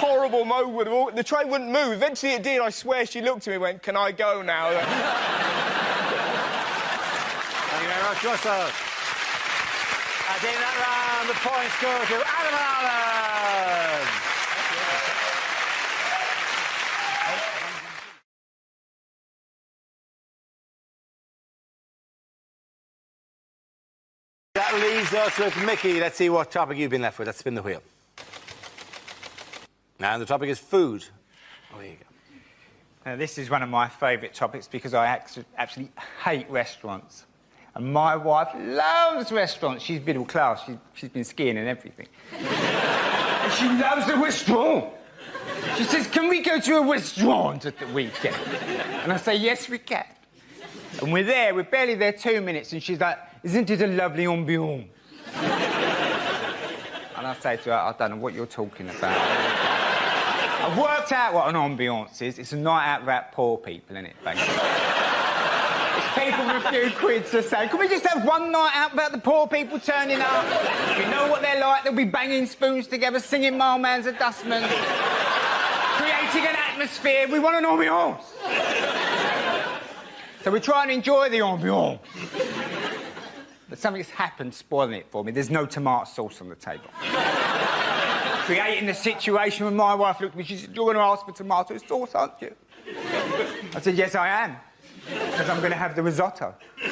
Horrible moment. The train wouldn't move. Eventually it did. I swear she looked at me and went, "Can I go now?" Thank you very much, Russell. And in that round, the points go to Adam and Alan. That leaves us with Mickey. Let's see what topic you've been left with. Let's spin the wheel. And the topic is food. Oh, here you go. Now, this is one of my favourite topics because I absolutely hate restaurants. And my wife loves restaurants. She's middle class. She's been skiing and everything. And she loves a restaurant. She says, "Can we go to a restaurant at the weekend?" And I say, "Yes, we can." And we're there. We're barely there 2 minutes. And she's like, "Isn't it a lovely ambiance?" And I say to her, "I don't know what you're talking about." I've worked out what an ambiance is. It's a night out about poor people, isn't it, basically? It's people with a few quid to say, "Can we just have one night out about the poor people turning up? You know what they're like. They'll be banging spoons together, singing Mailman's a Dustman, creating an atmosphere. We want an ambiance." So we try and enjoy the ambiance. But something's happened spoiling it for me. There's no tomato sauce on the table. Creating the situation when my wife looked at me, she said, "You're going to ask for tomato sauce, aren't you?" I said, "Yes, I am. Because I'm going to have the risotto." You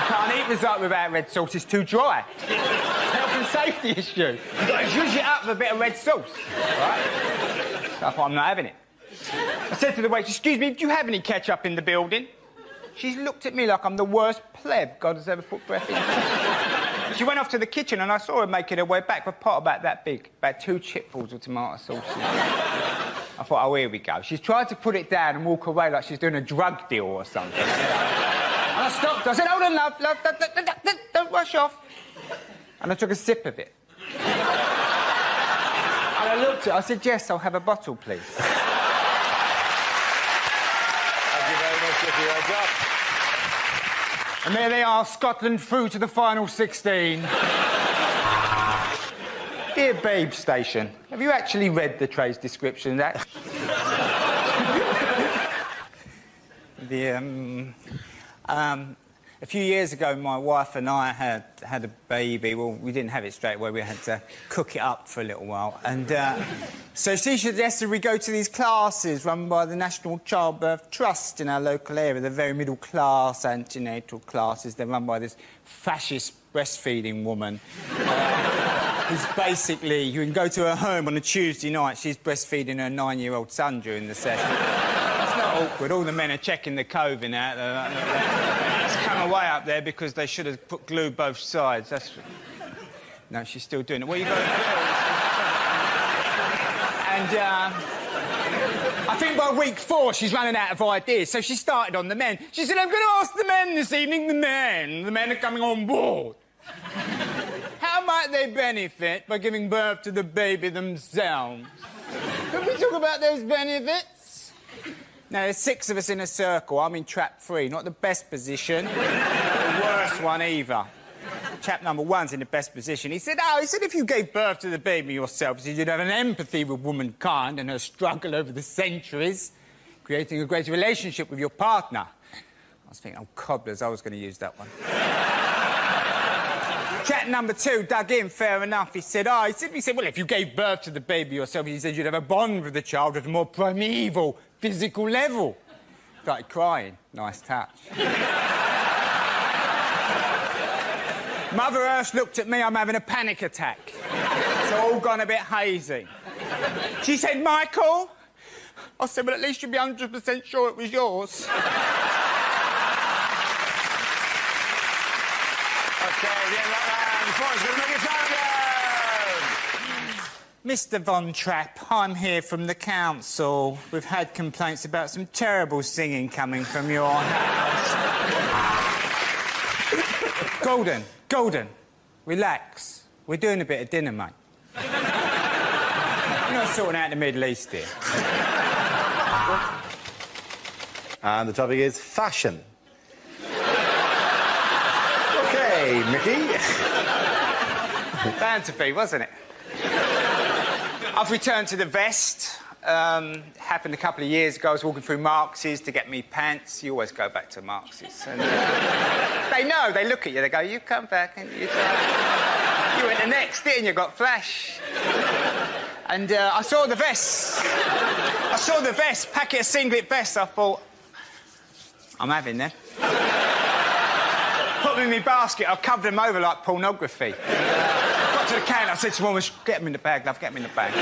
can't eat risotto without red sauce, it's too dry. It's a health and safety issue. You've got to zhuzh it up with a bit of red sauce, right? So I thought, I'm not having it. I said to the waitress, "Excuse me, do you have any ketchup in the building?" She's looked at me like I'm the worst pleb God has ever put breath in. She went off to the kitchen and I saw her making her way back with a pot about that big, about 2 chipfuls of tomato sauce. I thought, oh, here we go. She's tried to put it down and walk away like she's doing a drug deal or something. And I stopped her. I said, "Hold on, love, don't rush off." And I took a sip of it. And I looked at her, I said, "Yes, I'll have a bottle, please." Thank you very much, Mickey. Well done. And there they are, Scotland through to the final 16. Dear Babe Station, have you actually read the trade description? That... A few years ago, my wife and I had a baby. Well, we didn't have it straight away. We had to cook it up for a little while. And so she suggested we go to these classes run by the National Childbirth Trust in our local area. They're very middle-class antenatal classes. They're run by this fascist breastfeeding woman. Who's basically, you can go to her home on a Tuesday night. She's breastfeeding her 9-year-old son during the session. It's not awkward. All the men are checking the coving out. It's come away up there because they should have put glue both sides. That's... No, she's still doing it. What are you going to do? And I think by week 4, she's running out of ideas, so she started on the men. She said, I'm going to ask the men this evening, the men. The men are coming on board. How might they benefit by giving birth to the baby themselves? Can we talk about those benefits? Now, there's 6 of us in a circle. I'm in trap 3. Not the best position, the worst one either. Chap number 1's in the best position. He said, if you gave birth to the baby yourself, he said you'd have an empathy with womankind and her struggle over the centuries, creating a greater relationship with your partner. I was thinking, oh, cobblers, I was going to use that one. Chap number 2 dug in, fair enough. He said, well, if you gave birth to the baby yourself, he said you'd have a bond with the child at a more primeval, physical level. Started crying. Nice touch. Mother Earth looked at me, I'm having a panic attack. It's all gone a bit hazy. She said, Michael? I said, well, at least you'd be 100% sure it was yours. Mr. Von Trapp, I'm here from the council. We've had complaints about some terrible singing coming from your house. Golden, relax. We're doing a bit of dinner, mate. You're not sorting out the Middle East here. And the topic is fashion. OK, Mickey. Bound to be, wasn't it? I've returned to the vest. Happened a couple of years ago. I was walking through Marx's to get me pants. You always go back to Marx's. And, they know. They look at you. They go, you come back and you went the next, didn't you? Got flash. And I saw the vest. Packet of singlet vests. I thought, I'm having them. Put them in my basket. I covered them over like pornography. Got to the counter. I said to woman, get them in the bag, love, get them in the bag.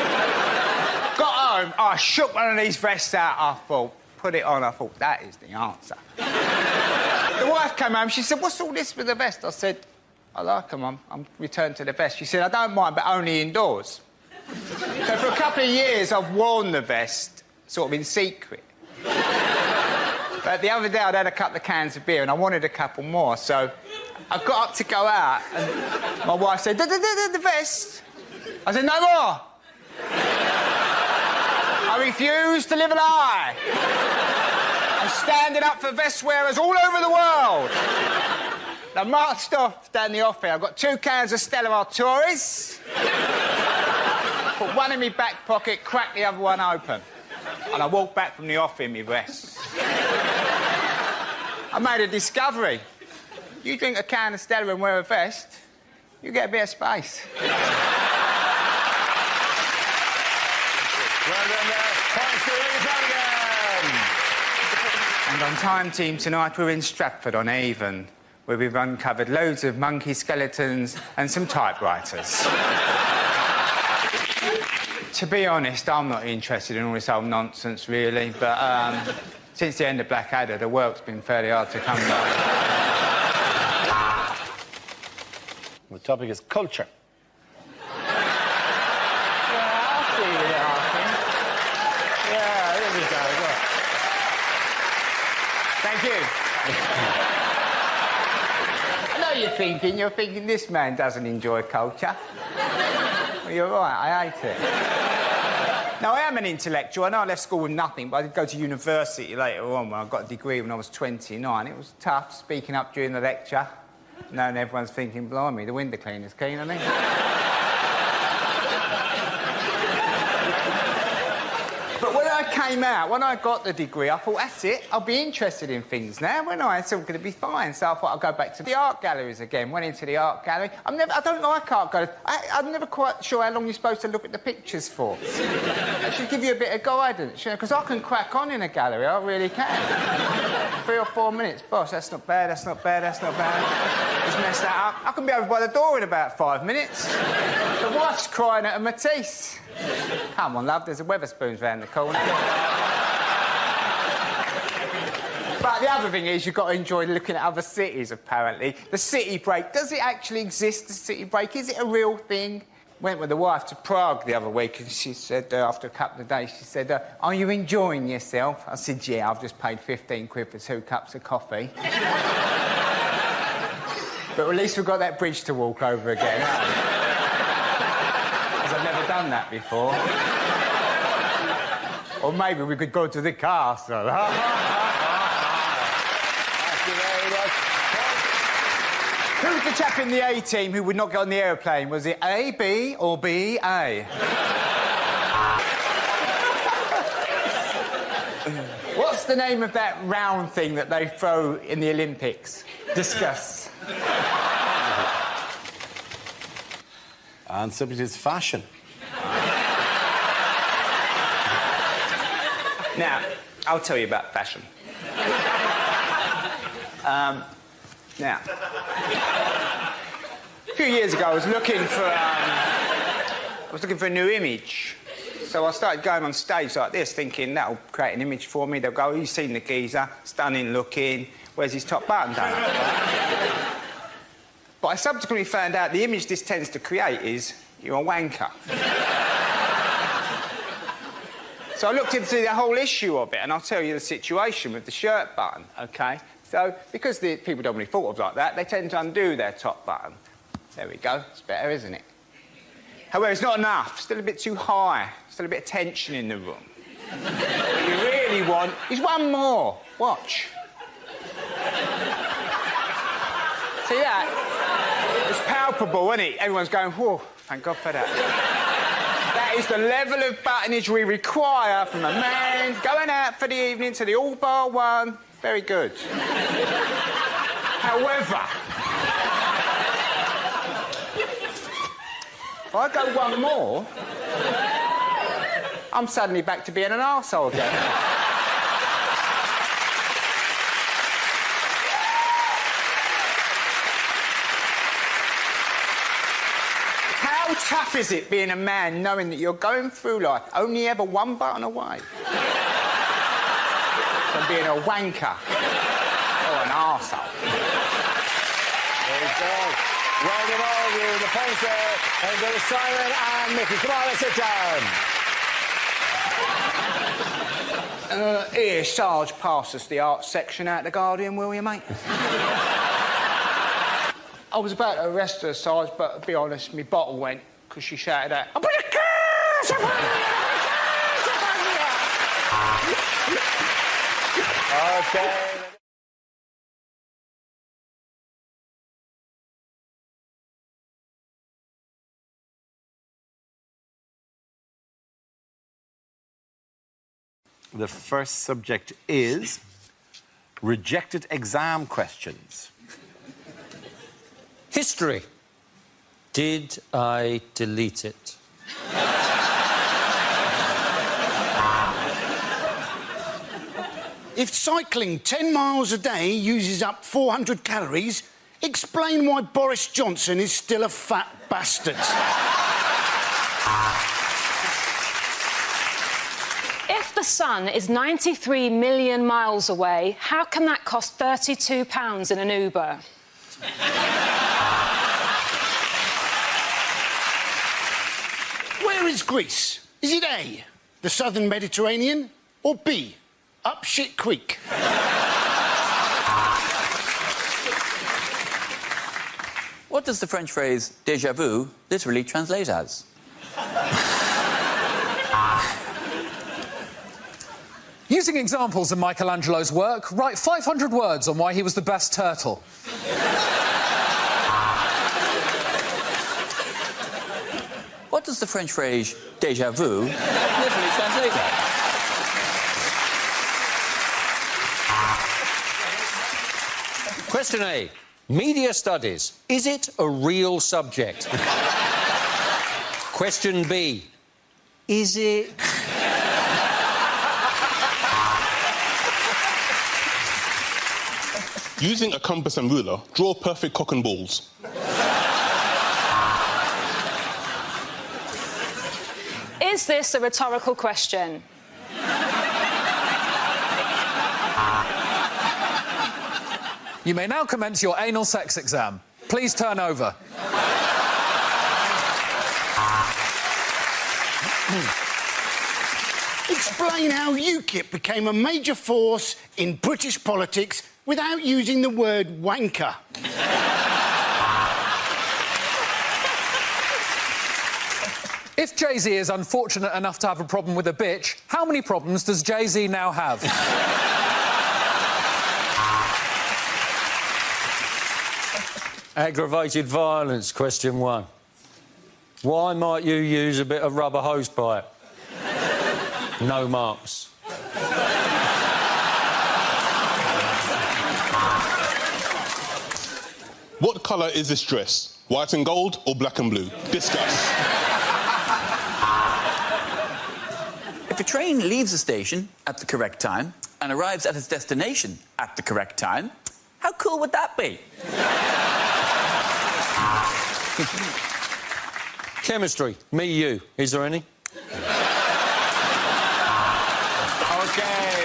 Got home, I shook one of these vests out. I thought, put it on. I thought, that is the answer. The wife came home. She said, what's all this with the vest? I said, I like them. I'm returned to the vest. She said, I don't mind, but only indoors. So for a couple of years, I've worn the vest, sort of in secret. But the other day, I'd had a couple of cans of beer and I wanted a couple more, so I got up to go out and my wife said, the vest. I said, no more. I refuse to live a lie. I'm standing up for vest wearers all over the world. I marched off down the off here. I've got 2 cans of Stella Artois. Put one in my back pocket, cracked the other one open. And I walked back from the off in my vest. I made a discovery. You drink a can of Stella and wear a vest, you get a bit of space. And on Time Team tonight, we're in Stratford on Avon, where we've uncovered loads of monkey skeletons and some typewriters. To be honest, I'm not interested in all this old nonsense, really, but since the end of Blackadder, the work's been fairly hard to come by. The topic is culture. Yeah, here we go. Look. Thank you. I know you're thinking this man doesn't enjoy culture. Well, you're right, I hate it. No, I am an intellectual. I know I left school with nothing, but I did go to university later on when I got a degree when I was 29. It was tough speaking up during the lecture, knowing everyone's thinking, blimey, the window cleaner's keen, isn't he? But when I came out, when I got the degree, I thought, that's it, I'll be interested in things now, won't I? It's all going to be fine. So I thought I'll go back to the art galleries again. Went into the art gallery. I don't like art galleries. I'm never quite sure how long you're supposed to look at the pictures for. I should give you a bit of guidance, you know, because I can crack on in a gallery, I really can. 3 or 4 minutes. Boss, that's not bad, that's not bad, that's not bad. Just mess that up. I can be over by the door in about 5 minutes. The wife's crying at a Matisse. Come on, love, there's a Weatherspoons round the corner. But the other thing is, you've got to enjoy looking at other cities, apparently. The city break, does it actually exist, the city break? Is it a real thing? Went with the wife to Prague the other week, and she said, after a couple of days, she said, are you enjoying yourself? I said, yeah, I've just paid 15 quid for 2 cups of coffee. But at least we've got that bridge to walk over again, haven't we? I've never done that before. Or maybe we could go to the castle. Thank you very much. Who was the chap in the A team who would not get on the aeroplane? Was it A, B, or B, A? What's the name of that round thing that they throw in the Olympics? Discuss. And simply, it's fashion. Now, I'll tell you about fashion. Now, a few years ago, I was looking for a new image. So I started going on stage like this, thinking that'll create an image for me. They'll go, you've seen the geezer, stunning looking, where's his top button done? But I subsequently found out the image this tends to create is you're a wanker. So I looked into the whole issue of it, and I'll tell you the situation with the shirt button, OK? So, because the people don't really thought of like that, they tend to undo their top button. There we go. It's better, isn't it? However, it's not enough. Still a bit too high. Still a bit of tension in the room. What you really want is one more. Watch. See that? It's palpable, isn't it? Everyone's going, whoa, thank God for that. That is the level of buttonage we require from a man going out for the evening to the all-bar one. Very good. However, if I go one more, I'm suddenly back to being an arsehole again. How tough is it being a man knowing that you're going through life only ever one button away from being a wanker or an arsehole? There you go. Well done all of you. The points there. And go to Simon and Mickey. Come on, let's sit down. Here, Sarge, pass us the art section out the Guardian, will you, mate? I was about to arrest her, Sarge, but to be honest, my bottle went because she shouted out, "I put a curse upon you!" OK. The first subject is rejected exam questions. History. Did I delete it? If cycling 10 miles a day uses up 400 calories, explain why Boris Johnson is still a fat bastard. If the sun is 93 million miles away, how can that cost £32 in an Uber? Where is Greece? Is it A, the southern Mediterranean, or B, up shit creek? What does the French phrase déjà vu literally translate as? Using examples of Michelangelo's work, write 500 words on why he was the best turtle. What does the French phrase déjà vu literally translate as? Question A. Media studies. Is it a real subject? Question B. Is it... Using a compass and ruler, draw perfect cock and balls. Is this a rhetorical question? You may now commence your anal sex exam. Please turn over. Explain how UKIP became a major force in British politics without using the word wanker. If Jay-Z is unfortunate enough to have a problem with a bitch, how many problems does Jay-Z now have? Aggravated violence, question 1. Why might you use a bit of rubber hosepipe? No marks. What colour is this dress? White and gold or black and blue? Discuss. If a train leaves the station at the correct time and arrives at its destination at the correct time, how cool would that be? Chemistry. Me, you. Is there any? OK,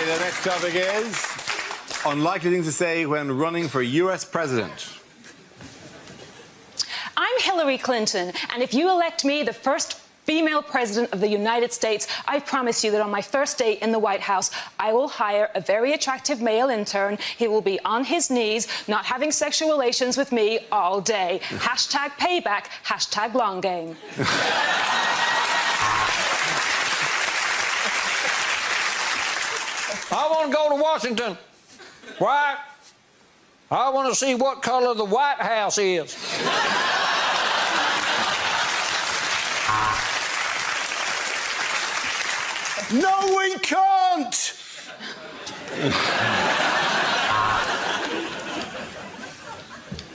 the next topic is unlikely things to say when running for US president. I'm Hillary Clinton, and if you elect me the first female president of the United States, I promise you that on my first day in the White House, I will hire a very attractive male intern. He will be on his knees, not having sexual relations with me all day. Hashtag payback, hashtag long game. I want to go to Washington. Why? I want to see what colour the White House is. No, we can't!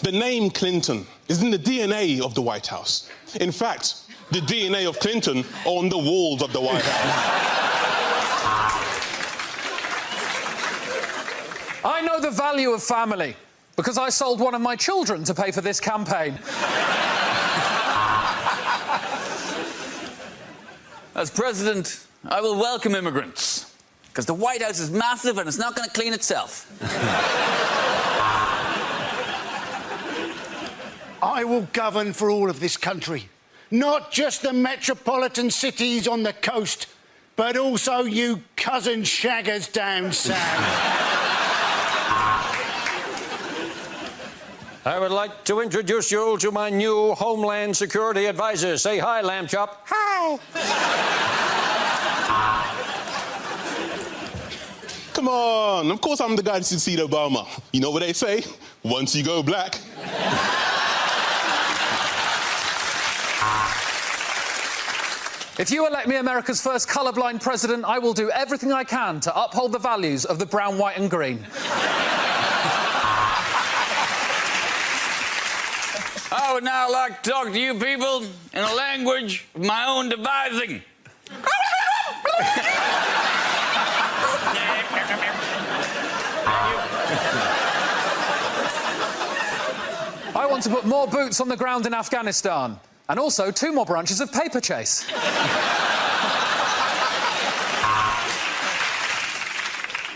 The name Clinton is in the DNA of the White House. In fact, the DNA of Clinton are on the walls of the White House. I know the value of family because I sold one of my children to pay for this campaign. As president, I will welcome immigrants, because the White House is massive and it's not going to clean itself. I will govern for all of this country, not just the metropolitan cities on the coast, but also you cousin shaggers down south. I would like to introduce you to my new Homeland Security advisor. Say hi, Lamb Chop. Hi. Come on, of course I'm the guy to succeed Obama. You know what they say? Once you go black. If you elect me America's first colourblind president, I will do everything I can to uphold the values of the brown, white and green. I would now like to talk to you people in a language of my own devising. I want to put more boots on the ground in Afghanistan, and also 2 more branches of paper chase.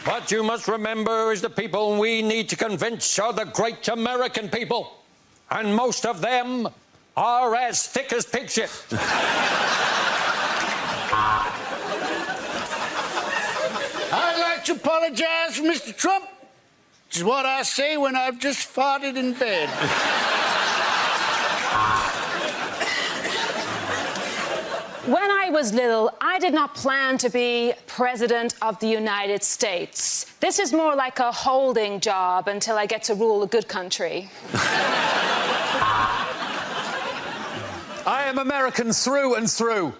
What you must remember is the people we need to convince are the great American people. And most of them are as thick as pig shit. I'd like to apologise for Mr. Trump. Which is what I say when I've just farted in bed. When I was little, I did not plan to be President of the United States. This is more like a holding job until I get to rule a good country. I am American through and through.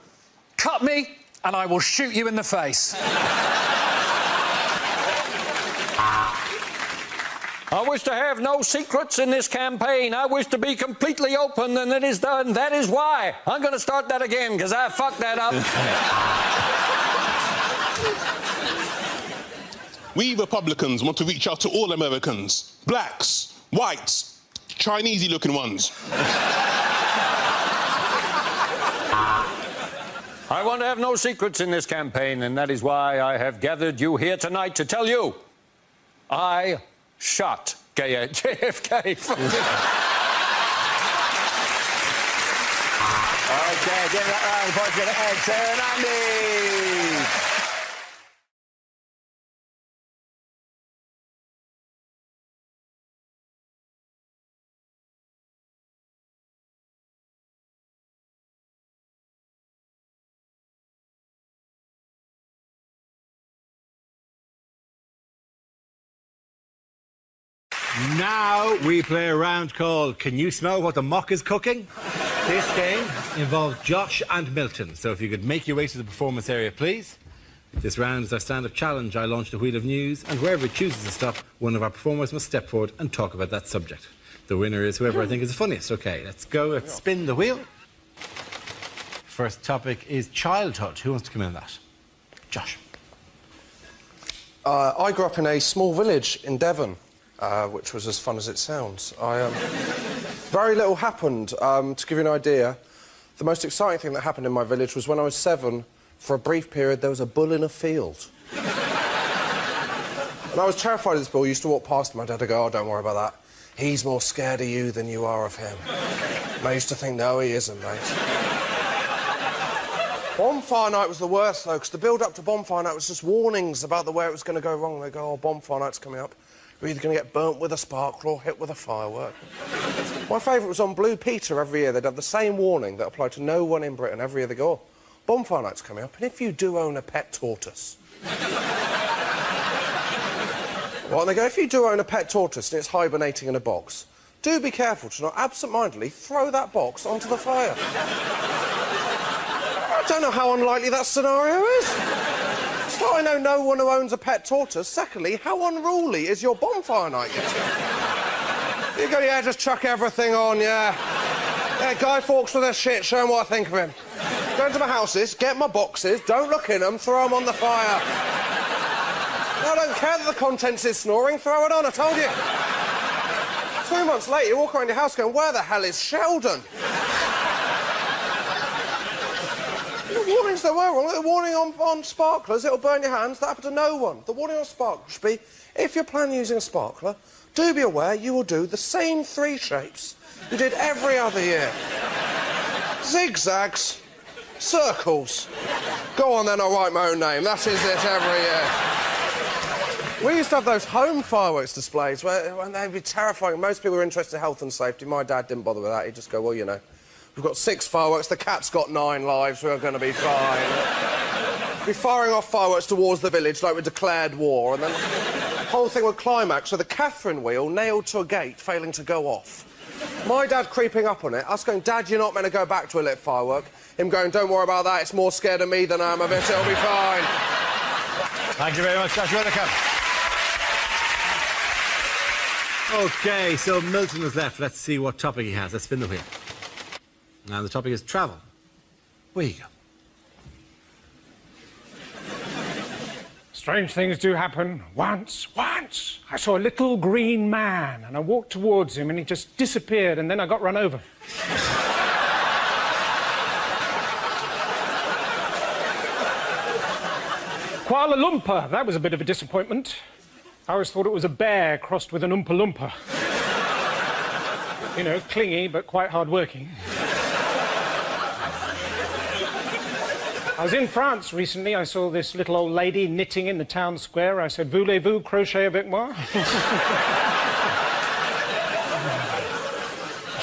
Cut me, and I will shoot you in the face. I wish to have no secrets in this campaign. I wish to be completely open, and it is done. That is why. I'm going to start that again, because I fucked that up. We Republicans want to reach out to all Americans. Blacks, whites, Chinese-y-looking ones. I want to have no secrets in this campaign, and that is why I have gathered you here tonight to tell you I shot JFK. Okay, give that round of applause to Ed and Andy. Now we play a round called Can You Smell What the Mock is Cooking? This game involves Josh and Milton, so if you could make your way to the performance area, please. This round is our stand-up challenge. I launch the wheel of news, and wherever it chooses to stop, one of our performers must step forward and talk about that subject. The winner is whoever I think is the funniest. OK, let's go. Let's spin the wheel. First topic is childhood. Who wants to come in on that? Josh. I grew up in a small village in Devon. Which was as fun as it sounds. Very little happened. To give you an idea, the most exciting thing that happened in my village was when I was 7, for a brief period, there was a bull in a field. And I was terrified of this bull. I used to walk past my dad and go, oh, don't worry about that. He's more scared of you than you are of him. And I used to think, no, he isn't, mate. Bonfire night was the worst, though, because the build-up to bonfire night was just warnings about the way it was going to go wrong. They go, oh, bonfire night's coming up. You're either going to get burnt with a sparkler or hit with a firework. My favourite was on Blue Peter every year. They'd have the same warning that applied to no one in Britain every year. They go, oh, bonfire night's coming up, and if you do own a pet tortoise... Well, and they go, if you do own a pet tortoise and it's hibernating in a box, do be careful to not absent-mindedly throw that box onto the fire. I don't know how unlikely that scenario is. So I know no one who owns a pet tortoise. Secondly, how unruly is your bonfire night getting? You go, yeah, just chuck everything on, yeah. Yeah, Guy Fawkes with a shit, show him what I think of him. Go into my houses, get my boxes, don't look in them, throw them on the fire. I don't care that the contents is snoring, throw it on, I told you. 2 months later, you walk around your house going, where the hell is Sheldon? The warnings there were wrong. The warning on sparklers, it'll burn your hands. That happened to no one. The warning on sparklers should be, if you're planning using a sparkler, do be aware you will do the same 3 shapes you did every other year. Zigzags, circles. Go on then, I'll write my own name. That is it every year. We used to have those home fireworks displays when they'd be terrifying. Most people were interested in health and safety. My dad didn't bother with that. He'd just go, well, you know, we've got 6 fireworks, the cat's got 9 lives, we're going to be fine. Be firing off fireworks towards the village like we declared war, and then the whole thing would climax with a Catherine wheel nailed to a gate failing to go off. My dad creeping up on it, us going, Dad, you're not meant to go back to a lit firework. Him going, don't worry about that, it's more scared of me than I am of it, it'll be fine. Thank you very much, Josh. Welcome. OK, so Milton is left. Let's see what topic he has. Let's spin the wheel. Now, the topic is travel. Where you go? Strange things do happen. Once, I saw a little green man, and I walked towards him, and he just disappeared, and then I got run over. Kuala Lumpur, that was a bit of a disappointment. I always thought it was a bear crossed with an Oompa Loompa. You know, clingy, but quite hard-working. I was in France recently. I saw this little old lady knitting in the town square. I said, voulez-vous crochet avec moi?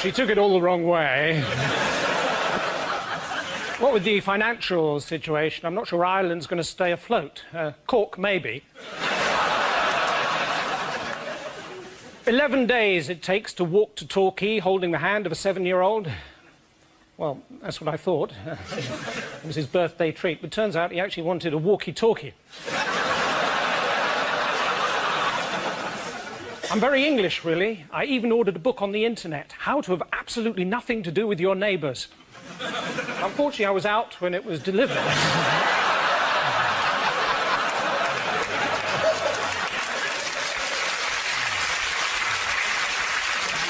She took it all the wrong way. What with the financial situation, I'm not sure Ireland's going to stay afloat. Cork, maybe. 11 days it takes to walk to Torquay holding the hand of a 7-year-old. Well, that's what I thought. It was his birthday treat, but turns out he actually wanted a walkie-talkie. I'm very English, really. I even ordered a book on the internet, How to Have Absolutely Nothing to Do with Your Neighbours. Unfortunately, I was out when it was delivered.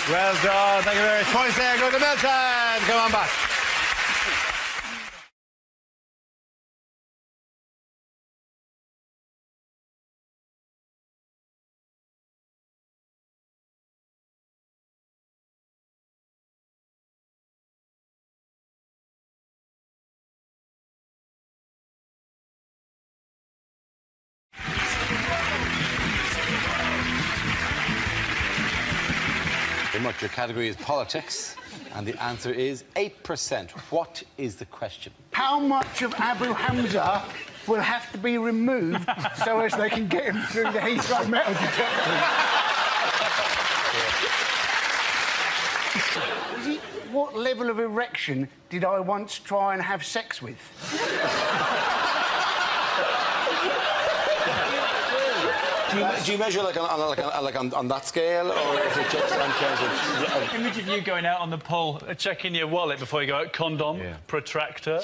Well done. Thank you very much. Points there. Go to Milton. Come on back. Your category is politics, and the answer is 8%. What is the question? How much of Abu Hamza will have to be removed so as they can get him through the Heathrow metal detector? What level of erection did I once try and have sex with? Do you measure like on that scale, or is it just in terms of... Image of you going out on the pole, checking your wallet before you go out, condom, protractor.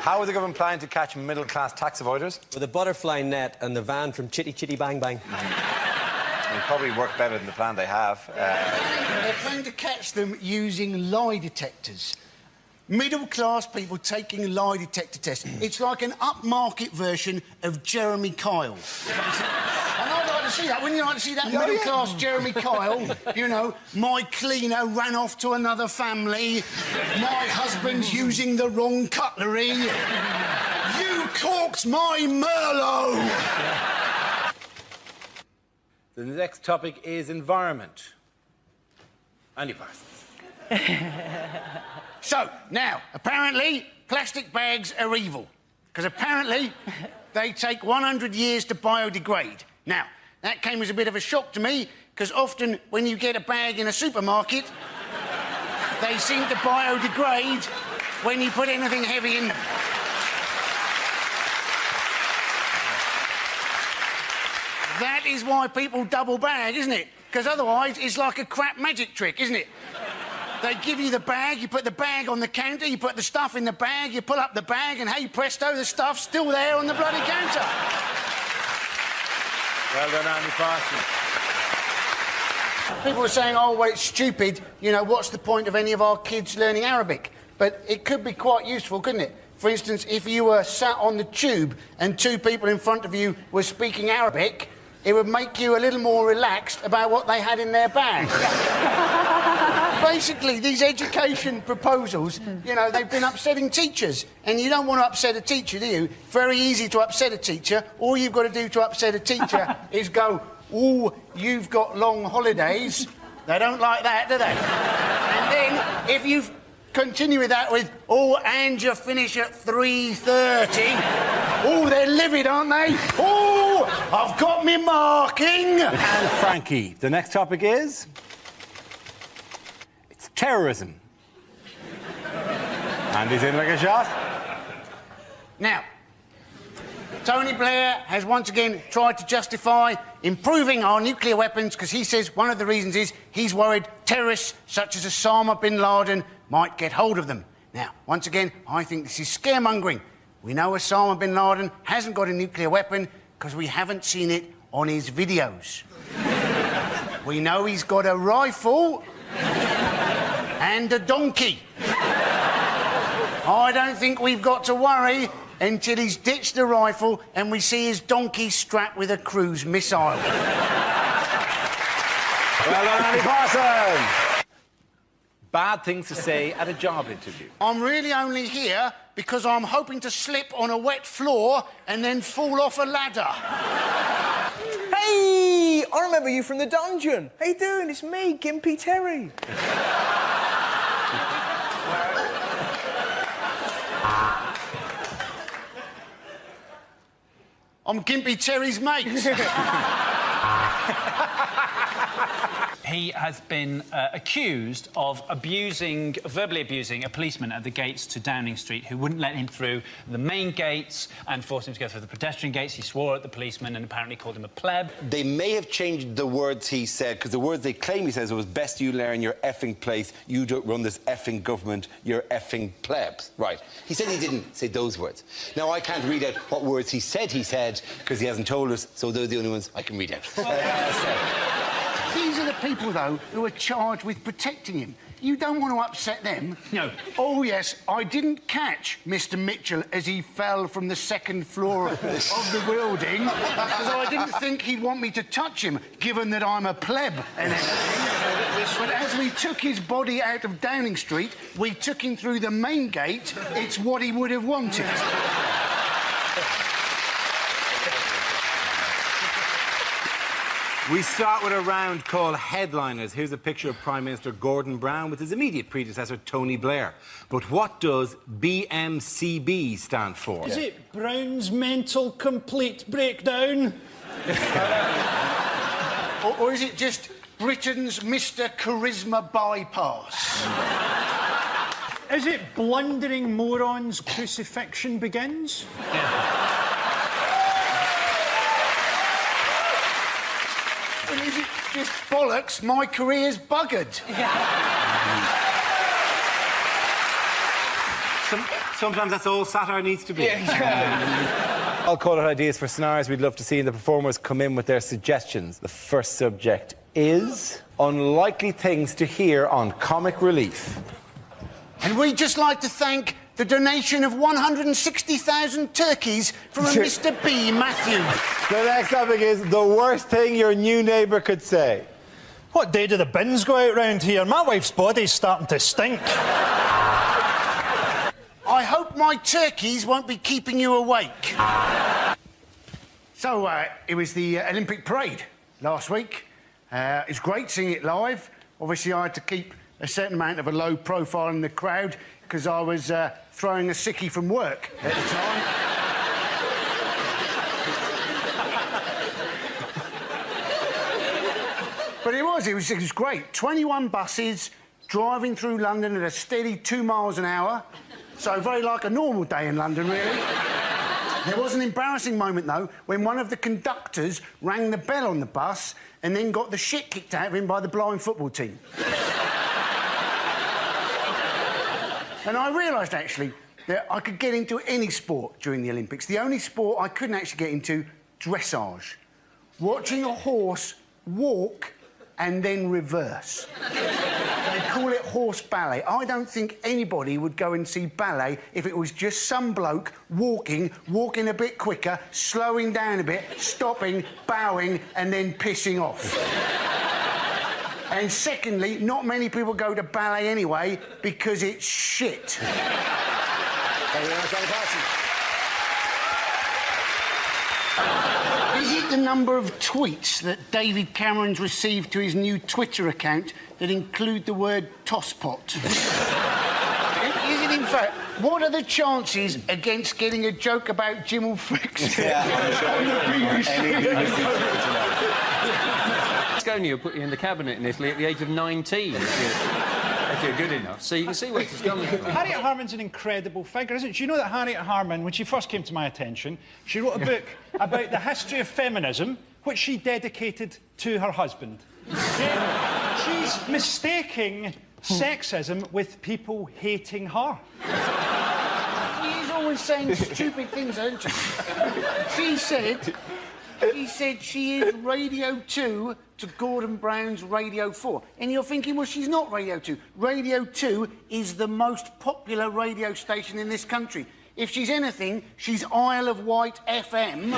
How are the government planning to catch middle-class tax avoiders? With a butterfly net and the van from Chitty Chitty Bang Bang. It'll probably work better than the plan they have. They're planning to catch them using lie detectors. Middle-class people taking lie detector tests. It's like an upmarket version of Jeremy Kyle. And I'd like to see that. Wouldn't you like to see that middle-class Jeremy Kyle? You know, my cleaner ran off to another family. My husband's using the wrong cutlery. You corked my Merlot! The next topic is environment. Andy Parsons. So, now, apparently, plastic bags are evil. Because apparently, they take 100 years to biodegrade. Now, that came as a bit of a shock to me, because often when you get a bag in a supermarket, they seem to biodegrade when you put anything heavy in them. That is why people double bag, isn't it? Because otherwise, it's like a crap magic trick, isn't it? They give you the bag, you put the bag on the counter, you put the stuff in the bag, you pull up the bag, and hey presto, the stuff's still there on the bloody counter. Well done, Andy Parsons. People are saying, oh, well, it's stupid, you know, what's the point of any of our kids learning Arabic? But it could be quite useful, couldn't it? For instance, if you were sat on the tube and two people in front of you were speaking Arabic, it would make you a little more relaxed about what they had in their bag. Basically, these education proposals, you know, they've been upsetting teachers. And you don't want to upset a teacher, do you? Very easy to upset a teacher. All you've got to do to upset a teacher is go, oh, you've got long holidays. They don't like that, do they? And then, if you continue with that with, oh, and you finish at 3:30. Oh, they're livid, aren't they? Oh, I've got me marking. And Frankie, the next topic is... it's terrorism. Andy's in like a shot. Now, Tony Blair has once again tried to justify improving our nuclear weapons because he says one of the reasons is he's worried terrorists such as Osama bin Laden might get hold of them. Now, once again, I think this is scaremongering. We know Osama bin Laden hasn't got a nuclear weapon because we haven't seen it on his videos. We know he's got a rifle and a donkey. I don't think we've got to worry until he's ditched the rifle and we see his donkey strapped with a cruise missile. Well done, Andy Parsons. Bad things to say at a job interview. I'm really only here because I'm hoping to slip on a wet floor and then fall off a ladder. Hey, I remember you from the dungeon. How you doing? It's me, Gimpy Terry. I'm Gimpy Terry's mate. He has been accused of verbally abusing a policeman at the gates to Downing Street who wouldn't let him through the main gates and forced him to go through the pedestrian gates. He swore at the policeman and apparently called him a pleb. They may have changed the words he said, because the words they claim he says was, best you learn your effing place, you don't run this effing government, you're effing plebs. Right. He said he didn't say those words. Now, I can't read out what words he said, because he hasn't told us, so those are the only ones I can read out. These are the people, though, who are charged with protecting him. You don't want to upset them. No. Oh, yes, I didn't catch Mr Mitchell as he fell from the second floor of the building, because I didn't think he'd want me to touch him, given that I'm a pleb and everything. But as we took his body out of Downing Street, we took him through the main gate. It's what he would have wanted. We start with a round called Headliners. Here's a picture of Prime Minister Gordon Brown with his immediate predecessor, Tony Blair. But what does BMCB stand for? Is it Brown's Mental Complete Breakdown? or is it just Britain's Mr Charisma Bypass? Is it Blundering Morons Crucifixion Begins? And is it just bollocks, my career's buggered? Sometimes that's all satire needs to be. I'll call it ideas for scenarios we'd love to see, and the performers come in with their suggestions. The first subject is unlikely things to hear on Comic Relief. And we'd just like to thank the donation of 160,000 turkeys from a Mr B. Matthews. The next topic is the worst thing your new neighbour could say. What day do the bins go out round here? My wife's body's starting to stink. I hope my turkeys won't be keeping you awake. So, it was the Olympic parade last week. It's great seeing it live. Obviously, I had to keep a certain amount of a low profile in the crowd because I was throwing a sickie from work at the time. But it was great. 21 buses driving through London at a steady 2 miles an hour. So very like a normal day in London, really. There was an embarrassing moment, though, when one of the conductors rang the bell on the bus and then got the shit kicked out of him by the blind football team. And I realised, actually, that I could get into any sport during the Olympics. The only sport I couldn't actually get into, dressage. Watching a horse walk and then reverse. They call it horse ballet. I don't think anybody would go and see ballet if it was just some bloke walking a bit quicker, slowing down a bit, stopping, bowing, and then pissing off. And secondly, not many people go to ballet anyway because it's shit. Is it the number of tweets that David Cameron's received to his new Twitter account that include the word tosspot? Is it, in fact, what are the chances against getting a joke about Jim Fricks on the BBC? Scone will put you in the cabinet in Italy at the age of 19 if you're good enough. So you can see where it's coming from. Harriet Harman's an incredible figure, isn't she? You know that Harriet Harman, when she first came to my attention, she wrote a book about the history of feminism, which she dedicated to her husband. She's mistaking sexism with people hating her. She's always saying stupid things, isn't she? She said she is Radio 2 to Gordon Brown's Radio 4. And you're thinking, well, she's not Radio 2. Radio 2 is the most popular radio station in this country. If she's anything, she's Isle of Wight FM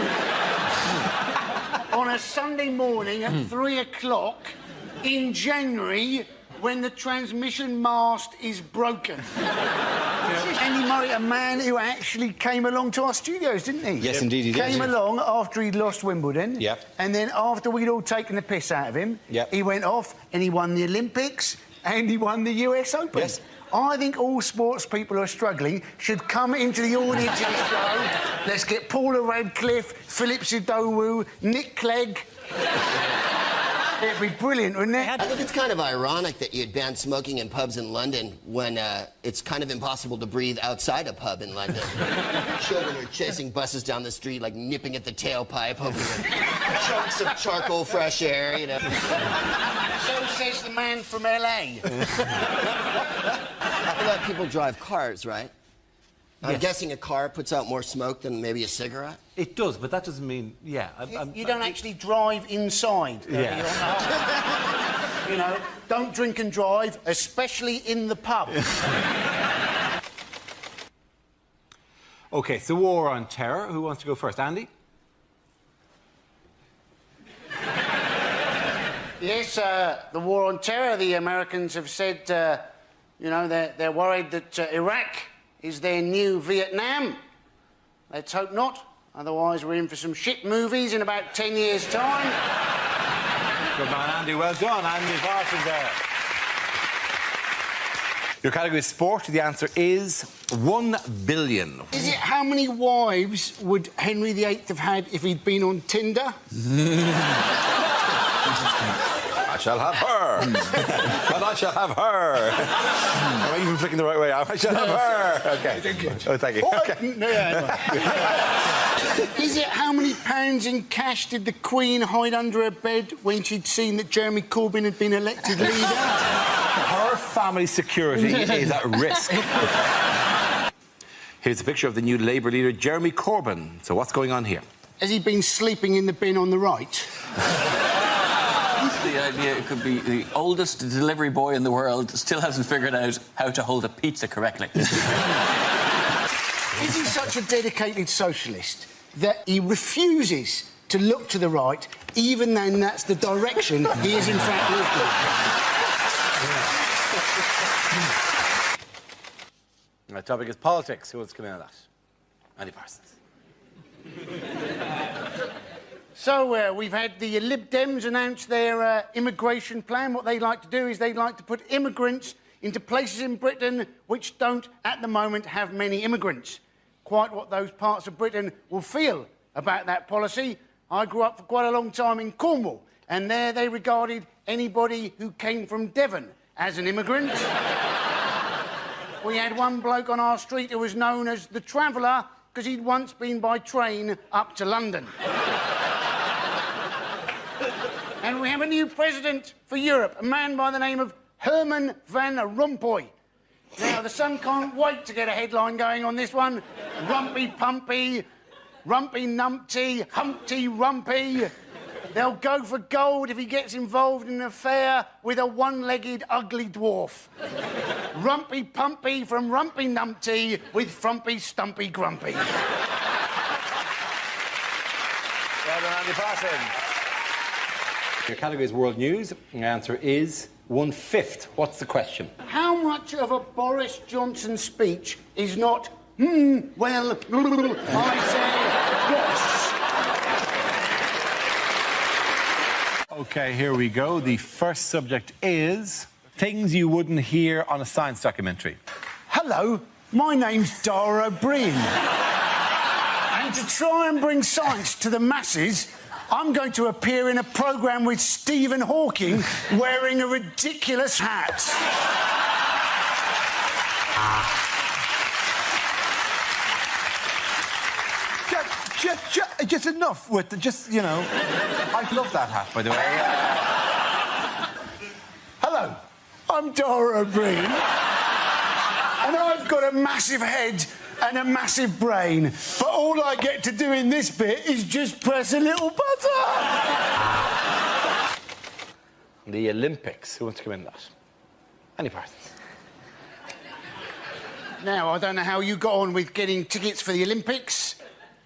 on a Sunday morning at 3 o'clock in January when the transmission mast is broken. Andy Murray, a man who actually came along to our studios, didn't he? Yes, indeed he did. Came along after he'd lost Wimbledon. Yep. And then after we'd all taken the piss out of him, yep, he went off and he won the Olympics and he won the US Open. Yes. I think all sports people who are struggling should come into the audience of this show. Let's get Paula Radcliffe, Philip Sidowu, Nick Clegg. It'd be brilliant, wouldn't it? I think it's kind of ironic that you'd ban smoking in pubs in London when it's kind of impossible to breathe outside a pub in London. Children are chasing buses down the street, like nipping at the tailpipe, hoping for chunks of charcoal fresh air, you know. So says the man from LA. I let people drive cars, right? I'm Yes. guessing a car puts out more smoke than maybe a cigarette? It does, but that doesn't mean... Yeah. You don't actually drive inside. Yeah. You're on the whole. You know, don't drink and drive, especially in the pub. OK, so war on terror. Who wants to go first? Andy? Yes, the war on terror. The Americans have said, you know, they're worried that Iraq is their new Vietnam. Let's hope not. Otherwise, we're in for some shit movies in about 10 years' time. Good man, Andy. Well done. Andy Parsons there. Your category is sport. The answer is 1 billion. Is it how many wives would Henry VIII have had if he'd been on Tinder? I shall have her. And I shall have her. Am I even flicking the right way? I shall have her. OK. Oh, thank you. OK. Is it how many pounds in cash did the Queen hide under her bed when she'd seen that Jeremy Corbyn had been elected leader? Her family security is at risk. Here's a picture of the new Labour leader, Jeremy Corbyn. So what's going on here? Has he been sleeping in the bin on the right? The idea it could be the oldest delivery boy in the world still hasn't figured out how to hold a pizza correctly. Is he such a dedicated socialist that he refuses to look to the right, even though that's the direction he is in fact looking? My topic is politics. Who wants to come in on that? Andy Parsons. So, we've had the Lib Dems announce their immigration plan. What they like to do is they'd like to put immigrants into places in Britain which don't, at the moment, have many immigrants. Quite what those parts of Britain will feel about that policy. I grew up for quite a long time in Cornwall, and there they regarded anybody who came from Devon as an immigrant. We had one bloke on our street who was known as the Traveller because he'd once been by train up to London. And we have a new president for Europe, a man by the name of Herman Van Rompuy. Now, the Sun can't wait to get a headline going on this one. Rumpy Pumpy, Rumpy Numpty, Humpty Rumpy. They'll go for gold if he gets involved in an affair with a one-legged ugly dwarf. Rumpy Pumpy from Rumpy Numpty with Frumpy Stumpy Grumpy. Well done, Andy Parsons. Your category is world news. The answer is 1/5. What's the question? How much of a Boris Johnson speech is not, well, I say, OK, here we go. The first subject is things you wouldn't hear on a science documentary. Hello, my name's Dara O'Brien. And to try and bring science to the masses, I'm going to appear in a programme with Stephen Hawking wearing a ridiculous hat. Just enough with the, you know... I love that hat, by the way. Hello, I'm Dara O'Brien. And I've got a massive head and a massive brain. But all I get to do in this bit is just press a little button. The Olympics. Who wants to come in on that? Andy Parsons. Now, I don't know how you got on with getting tickets for the Olympics.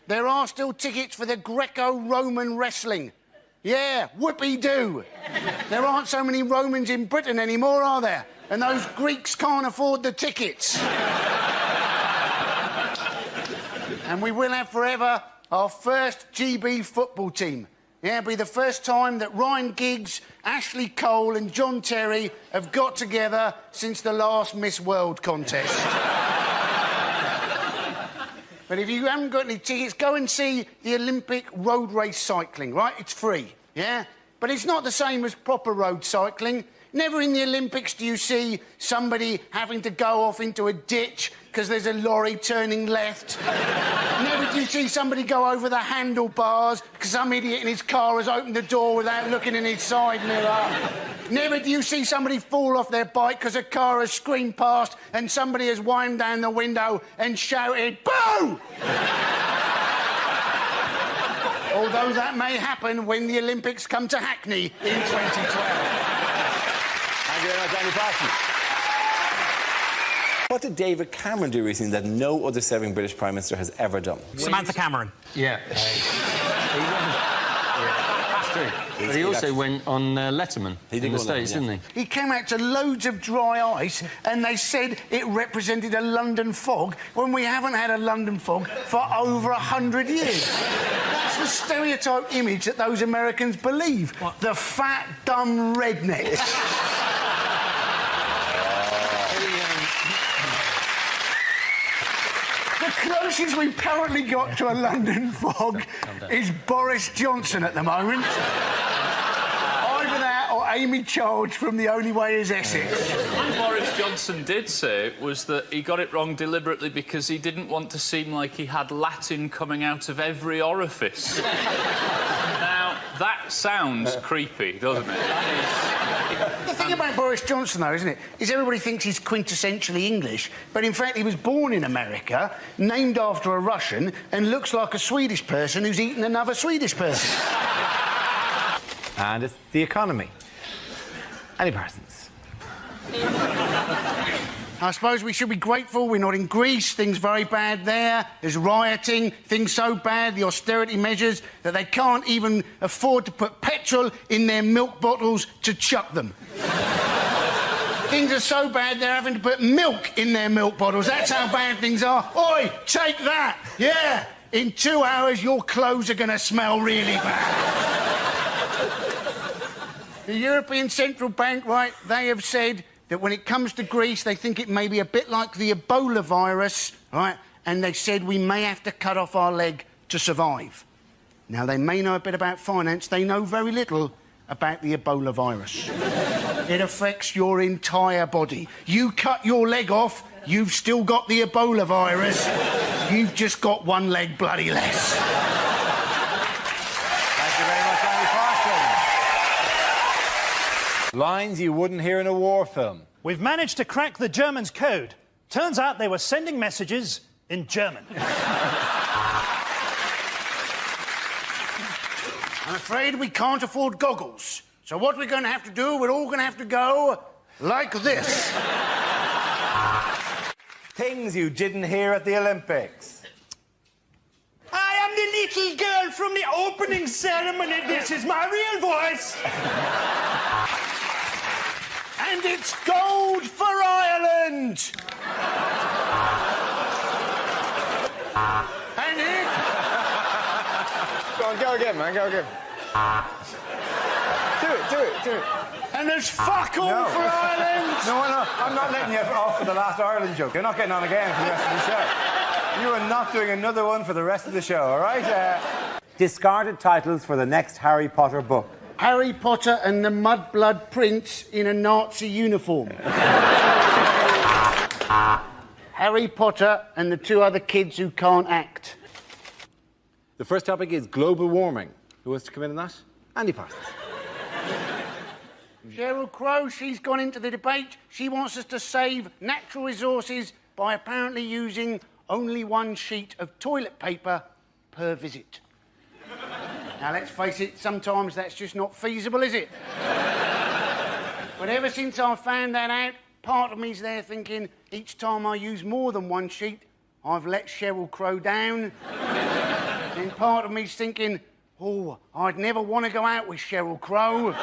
There are still tickets for the Greco-Roman wrestling. Yeah, whoopee-doo. There aren't so many Romans in Britain anymore, are there? And those Greeks can't afford the tickets. And we will have forever our first GB football team. Yeah, it'll be the first time that Ryan Giggs, Ashley Cole and John Terry have got together since the last Miss World contest. But if you haven't got any tickets, go and see the Olympic road race cycling, right? It's free, yeah? But it's not the same as proper road cycling. Never in the Olympics do you see somebody having to go off into a ditch because there's a lorry turning left. Never do you see somebody go over the handlebars because some idiot in his car has opened the door without looking in his side mirror. Never do you see somebody fall off their bike because a car has screamed past and somebody has whined down the window and shouted, "Boo!" Although that may happen when the Olympics come to Hackney in 2012. Thank you very much, Andy Parsons. What did David Cameron do recently that no other serving British Prime Minister has ever done? Samantha Cameron. Yeah. That's true. But he also went on Letterman in the States, didn't he? He came out to loads of dry ice and they said it represented a London fog when we haven't had a London fog for over 100 years. That's the stereotype image that those Americans believe. What? The fat, dumb rednecks. The closest we've currently got to a London fog is Boris Johnson at the moment. Either that or Amy Childs from The Only Way Is Essex. What Boris Johnson did say was that he got it wrong deliberately because he didn't want to seem like he had Latin coming out of every orifice. Now, that sounds creepy, doesn't it? The thing about Boris Johnson, though, isn't it, is everybody thinks he's quintessentially English, but in fact he was born in America, named after a Russian, and looks like a Swedish person who's eaten another Swedish person. And it's the economy. Andy Parsons. I suppose we should be grateful we're not in Greece. Things very bad there. There's rioting. Things so bad, the austerity measures, that they can't even afford to put petrol in their milk bottles to chuck them. Things are so bad they're having to put milk in their milk bottles. That's how bad things are. Oi, take that. Yeah. In 2 hours, your clothes are going to smell really bad. The European Central Bank, right, they have said that when it comes to Greece, they think it may be a bit like the Ebola virus, right? And they said we may have to cut off our leg to survive. Now, they may know a bit about finance. They know very little about the Ebola virus. It affects your entire body. You cut your leg off, you've still got the Ebola virus. You've just got one leg bloody less. Thank you very much, Andy Parsons. Lines you wouldn't hear in a war film. We've managed to crack the Germans' code. Turns out they were sending messages in German. I'm afraid we can't afford goggles. So what we're going to have to do, we're all going to have to go like this. Things you didn't hear at the Olympics. I am the little girl from the opening ceremony. This is my real voice. And it's gold for Ireland! And it... Go on, go again, man, go again. Do it. And there's fuck all for Ireland! No, I'm not letting you off for the last Ireland joke. You're not getting on again for the rest of the show. You are not doing another one for the rest of the show, all right? Discarded titles for the next Harry Potter book. Harry Potter and the Mudblood Prince in a Nazi uniform. Harry Potter and the two other kids who can't act. The first topic is global warming. Who wants to come in on that? Andy Parsons. Sheryl Crow, she's gone into the debate. She wants us to save natural resources by apparently using only one sheet of toilet paper per visit. Now, let's face it, sometimes that's just not feasible, is it? But ever since I found that out, part of me's there thinking each time I use more than one sheet, I've let Sheryl Crow down. Then part of me's thinking, oh, I'd never want to go out with Sheryl Crow.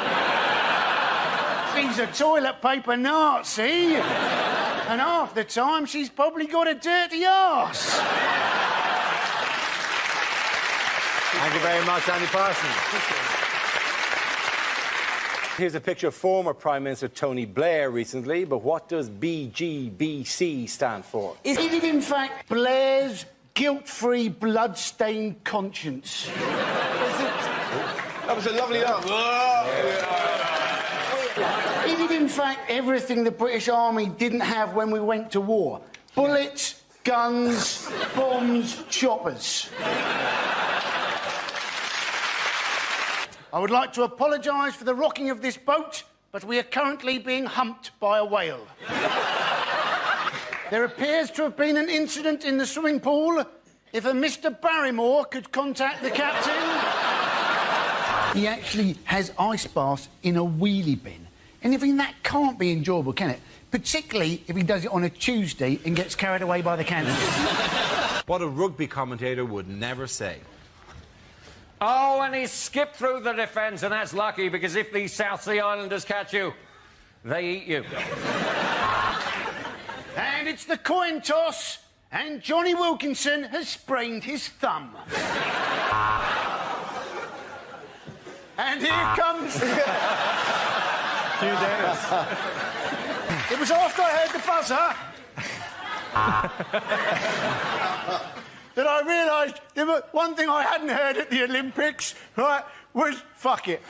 She's a toilet paper Nazi. And half the time, she's probably got a dirty arse. Thank you very much, Andy Parsons. Here's a picture of former Prime Minister Tony Blair recently, but what does BGBC stand for? Is it in fact Blair's guilt-free, blood-stained conscience? That was a lovely answer. Is it in fact everything the British Army didn't have when we went to war? Bullets, guns, bombs, choppers. I would like to apologise for the rocking of this boat, but we are currently being humped by a whale. There appears to have been an incident in the swimming pool. If a Mr. Barrymore could contact the captain... He actually has ice baths in a wheelie bin. And I mean, that can't be enjoyable, can it? Particularly if he does it on a Tuesday and gets carried away by the cancer. What a rugby commentator would never say. Oh, and he skipped through the defence, and that's lucky, because if these South Sea Islanders catch you, they eat you. And it's the coin toss, and Johnny Wilkinson has sprained his thumb. And here comes... Hugh Dennis. It was after I heard the buzzer that I realised there was one thing I hadn't heard at the Olympics, right, was fuck it.